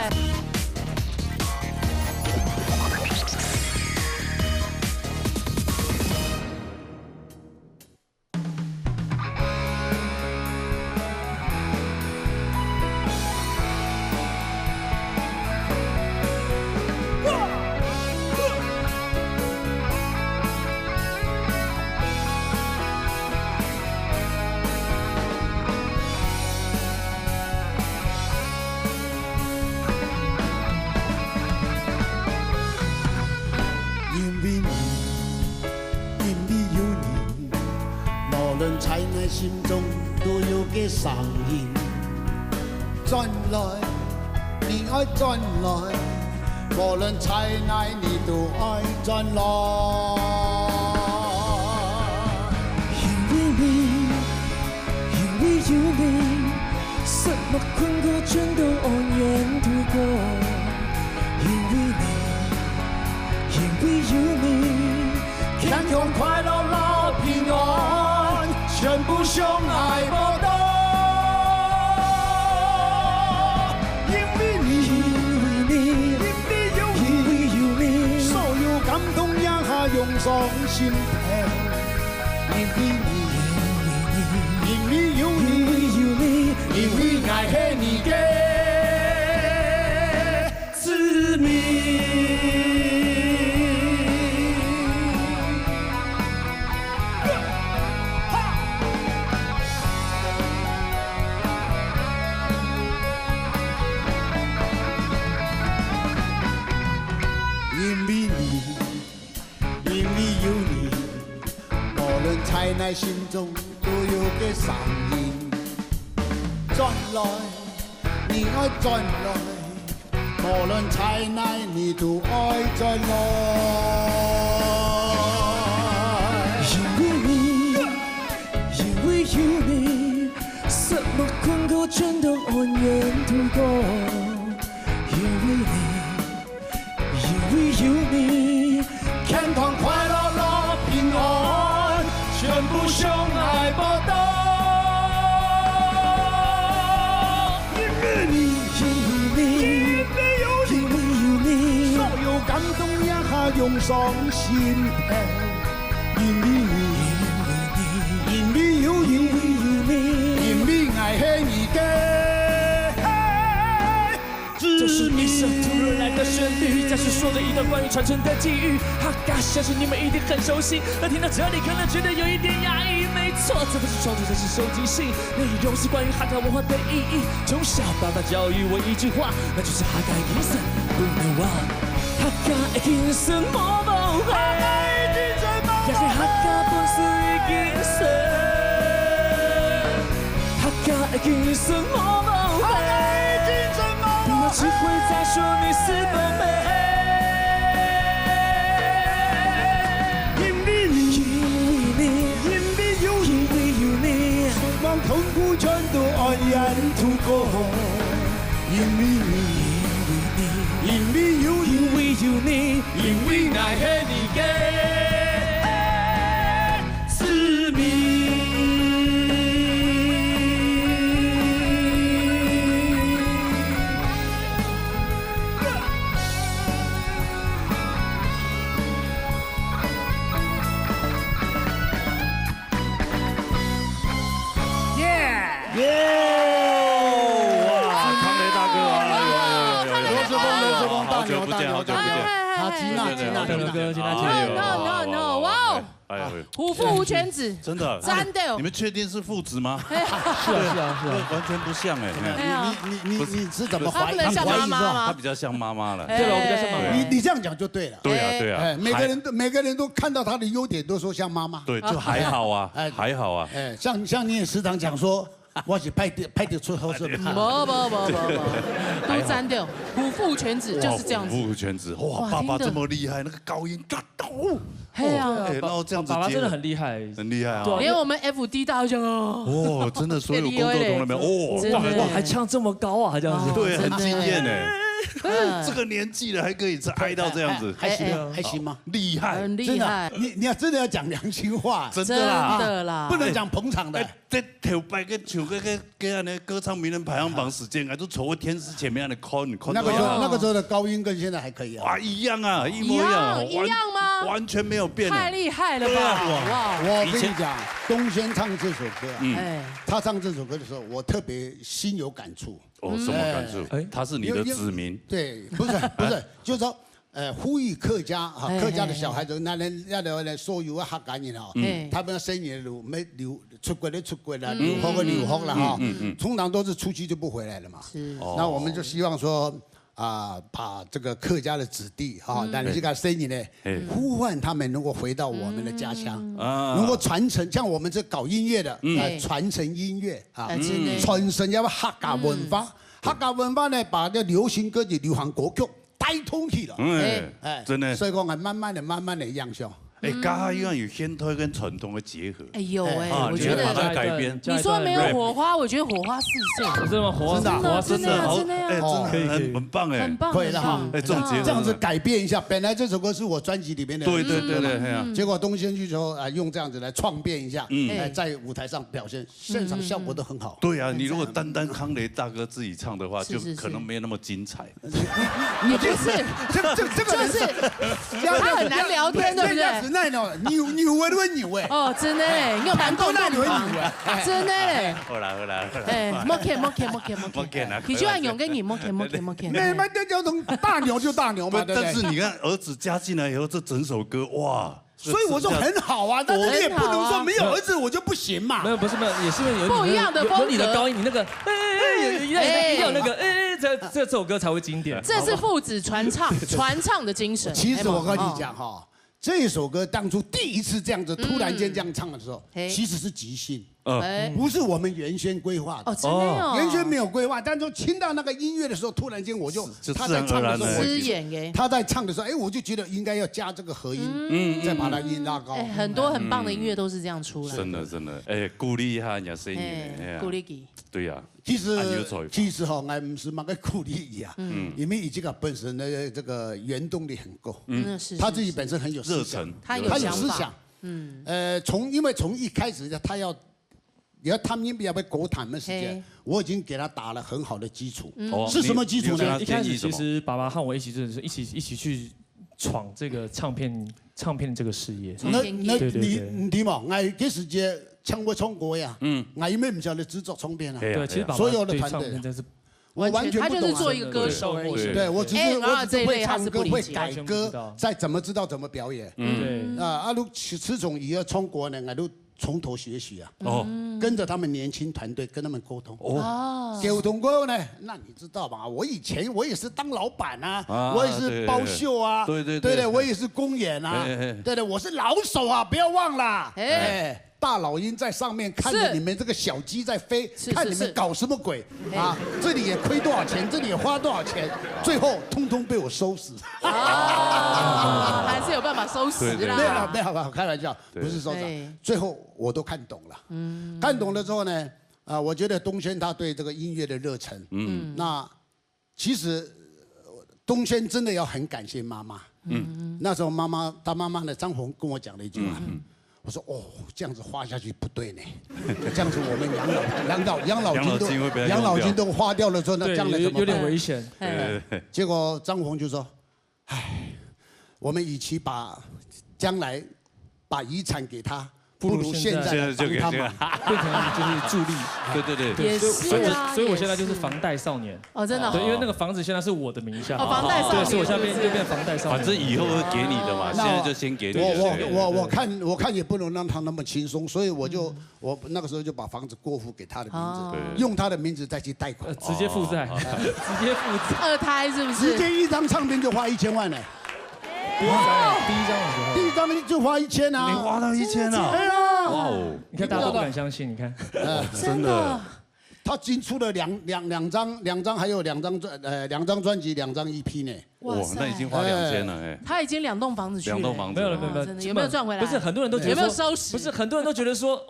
心中都有个声音，转来，你爱转来，无论在哪你都爱转来。因为你，因为有你，什么困苦全都安然度过。因为你，因为有你，健康快乐乐平安，全部相爱不到。因为你，因为有你，所有感动一下涌上心头。因为你，因为有你，因为爱是你的致命。在内心中都有个声音，转来，你爱转来，无论在哪你都爱转来。因为你，因为有你，什么困苦全都安然度过。因为你，因为有你，健康快乐乐平安。全部相爱不到，因为你，因为有你，所有感动一下涌上心头。因为你，因为有你，因为爱是你的。这是一首突然来的旋律，再是说着一段关于传承的际遇。哈嘎，相信你们一定很熟悉。而听到这里，可能觉得有一点压抑。没错，这不是创作，这是收集性内容，是关于哈嘎文化的意义。从小到大教育我一句话，那就是哈嘎精神不能忘。哈嘎的精神莫忘怀，也是哈嘎本事的精神。哈嘎的精神莫忘怀。我只会再说你是多美，因为你，因为有你，所望痛苦全都安然度过。因为你，因为有你，因为爱是你的致命。No，哇！哎呀，虎父无犬子，真的，真的。你们确定是父子吗？是啊，完全不像哎。你是怎么怀疑？他像妈妈吗？他比较像妈妈了。对了，我比较像妈妈。你这样讲就对了。对啊。每个人都看到他的优点，都说像妈妈。对，就还好啊，还好啊。像你也时常讲说。我是派得出好手的。不，都沾掉。虎父犬子就是这样子。虎父犬子，哇，爸爸这么厉害，那个高音嘎咚。嘿啊，然后这样子，爸爸真的很厉害，很厉害啊。连我们 FD 大将哦。哦，真的，所有工作同仁们，哇，还唱这么高啊，这样子。对，很惊艳哎。这个年纪了还可以嗨到这样子，还行吗？厉害，很厉害。你要真的要讲良心话，真的啦，不能讲捧场的。在头摆跟唱跟那歌唱名人排行榜时间啊，都走过天师前面的 con。那个时候的高音跟现在还可以啊。哇，一样啊，一模一样吗？完全没有变。太厉害了吧！哇，我跟你讲，东轩唱这首歌啊，他唱这首歌的时候，我特别心有感触。哦，什么感触？他是你的子民。对，不是，就是说，呼吁客家啊，客家的小孩子，那人要来所有的客家人啊，他们生意路没留出国的出国了，留学的留学了哈，通常都是出去就不回来了嘛。是。那我们就希望说，把这个客家的子弟那你这个声音呢，呼唤他们能够回到我们的家乡，能够传承，像我们这搞音乐的，传承音乐传承要客家文化，客家文化呢，把这流行歌曲、流行歌曲带通去了，真的，所以讲慢慢的样相。家乡有现代跟传统的结合。我觉得把它改编。你说没有火花，我觉得火花四射。真的吗？火花真的很棒哎，很棒，可以的哈。这种结合，这样子改变一下，本来这首歌是我专辑里面的，对，结果东先去说用这样子来创变一下，在舞台上表现，现场效果都很好。对啊，你如果单康雷大哥自己唱的话，就可能没有那么精彩。也不是，这个就是他很难聊天，对不对？那种牛的会牛哎！哦，真的嘞，你有难过那你会牛哎，真的嘞。好啦，莫看啊！你就按勇跟你莫看。那叫从大牛就大牛嘛，对不对？但是你看儿子加进来以后，这整首歌哇！所以我说很好啊，但是你也不能说没有儿子我就不行嘛。没有，不是，也是因为不一样的风格。有你的高音，你那个一定要那个这首歌才会经典。这是父子传唱的精神。其实我跟你讲哈。这首歌当初第一次这样子突然间这样唱的时候，其实是即兴，不是我们原先规划的。真的哦，原先没有规划，但是听到那个音乐的时候，突然间我就他在唱的时候，他在唱的时候，我就觉得应该要加这个和音，再把它音拉高。很多很棒的音乐都是这样出来。真的，鼓励一下人家声音，鼓励你。对呀，其实哈，我唔是蛮个鼓励伊啊，因为伊这个本身的这个原动力很够，他自己本身很有热忱，他有思想，因为从一开始他们要被国谈的时间，我已经给他打了很好的基础，是什么基础呢？一开始其实爸爸和我一起就是一起去闯这个唱片这个事业。那你睇嘛，我嗰時只唱過唱過呀，我因為唔曉得製作唱片啊，對，其實所有的團隊，我完全不懂，他就是做一個歌手而已。對，我只是會唱歌，會改歌，再怎麼知道怎麼表演。對，如始終以後唱過呢，我都從頭學習啊，跟着他們年輕團隊跟他們溝通。溝通過後呢，那你知道吧？我以前我也是當老闆啊，我也是包秀啊，對，我也是公演啊，對，我是老手啊，不要忘了。大老鹰在上面看着你们这个小鸡在飞，看你们搞什么鬼啊！这里也亏多少钱，这里也花多少钱，最后通通被我收拾。还是有办法收拾啦。没有，开玩笑，不是收拾。最后我都看懂了，看懂了之后呢，我觉得东轩他对这个音乐的热忱，那其实东轩真的要很感谢妈妈。那时候他妈妈呢，张红跟我讲了一句话。我说这样子花下去不对呢，这样子我们养老金都花掉了之后，那将来怎么办？有点危险。结果张红就说：“我们与其将来把遗产给他。”不如现在就给他们变成就是助力，对，也是啊。所以我现在就是房贷少年。真的。对，因为那个房子现在是我的名下。房贷少年。对，所以我现在就变房贷少年。反正以后会给你的嘛，现在就先给你。我看也不能让他那么轻松，所以我那个时候就把房子过户给他的名字，用他的名字再去贷款，直接负债，直接负债。二胎是不是？直接一张唱片就花1000万呢。第一张的时候，第一张就花1000啊！你花到1000啊！对啊！哇哦！你看大家都不敢相信，你看，真的。他已经出了两张，还有2张专辑，2张 EP 呢。哇，那已经花2000了哎。他已经2栋房子去了。2栋房子。没有，有没有赚回来？不是，很多人都觉得有没有收拾？不是，很多人都觉得说，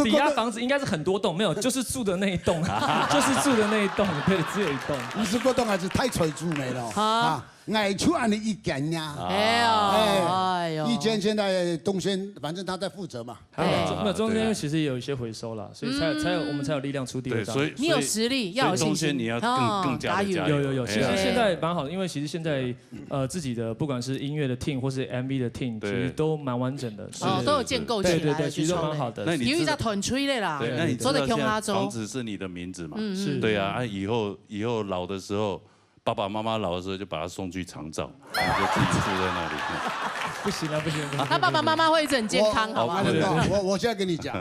抵押房子应该是很多栋，没有，就是住的那一栋，就是住的那一栋，对，只有1栋。20个栋还是太垂住没了啊！爱出按的一间呀，哎呦，一间现在东轩，反正他在负责嘛。没有中间其实也有一些回收了，所以我们才有力量出第2张。所以你有实力，要有信心。东轩你要更加的加油。有，其实现在蛮好的，因为其实现在自己的不管是音乐的 team 或是 MV 的 team， 其实都蛮完整的。都有建构起来。对，其实都蛮好的。因为在团吹的啦。对，那你知道现在房子是你的名字嘛？是。对啊，以后老的时候。爸爸妈妈老的时候就把他送去长照，你就自己住在那里。不行。他爸爸妈妈会一直很健康，好吗？我现在跟你讲，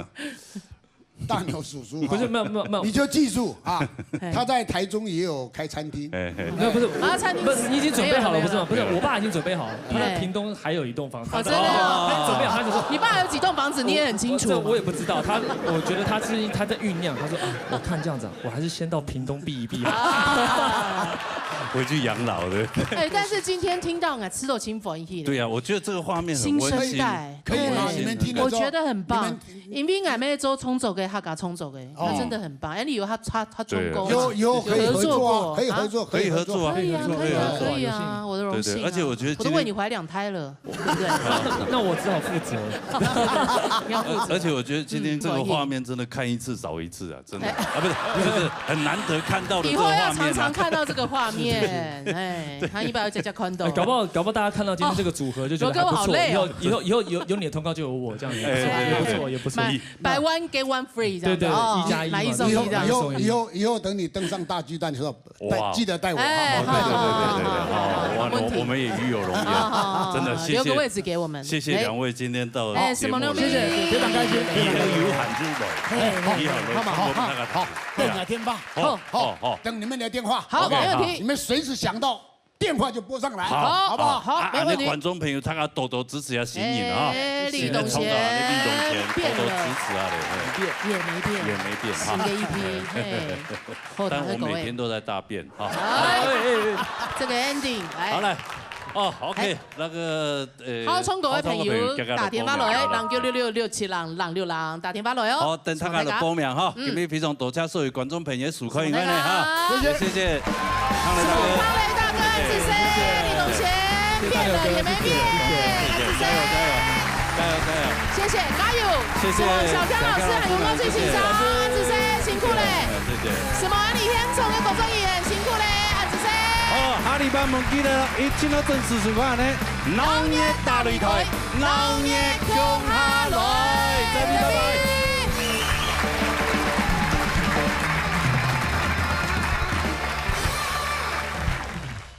大牛叔叔，不是没有，你就记住啊，他在台中也有开餐厅，没有不是，不是你已经准备好了不是吗？不是，我爸已经准备好了，他在屏东还有一栋房子，真的准备好，他就说你爸有几栋房子你也很清楚，我也不知道，我觉得他在酝酿，他说我看这样子，我还是先到屏东避一避，回去养老的。但是今天听到吃到清风一对呀，我觉得这个画面很温馨，可以吗？你们听得我觉得很棒，因为俺们周冲走给他给冲走给，他真的很棒。哎，你以为他中工有可以合作，可以合作，可以啊，我的荣幸。而且我觉得我都为你怀2胎了，对不对？那我只好负责。而且我觉得今天这个画面真的看一次少一次啊，真的不是很难得看到的。以后要常常看到这个画面，哎，他一般要加宽度。搞不好大家看到今天这个组合就觉得还不错，以后有你的通告就有我这样子，也不错。Buy one get one free 这样子，对，1+1，买1送1这样。以后等你登上大巨蛋的时候，记得带我。对，我们也与有荣焉，真的谢谢。留个位置给我们，谢谢2位今天到节目来，谢谢，非常开心。以后有喊入来，好，等哪天吧，好，等你们的电话，好，没问题，你们随时想到。电话就拨上来，好不好？好，没问题。观众朋友，他多多支持下新颖啊！立冬前，多多支持啊！也没变，新的一批，但我每天都在大便哈。这个 ending 来，好来。OK， 那个好，冲各位朋友打電話來，0966676666打電話來哦。好，等他嘅報名哈，今日非常多謝所有觀眾朋友收看影片咧哈，謝謝。康雷大哥，子森，立冬前變了也沒變，子森，加油！謝謝，加油！謝謝小江老師還有沒有最欣賞？子森辛苦嘞，謝謝。什麼安利香從嘅工作人員辛苦嘞，子森。下禮拜忘記了，一進到正式時間呢，農業大擂台，農業向下來，再見，拜拜。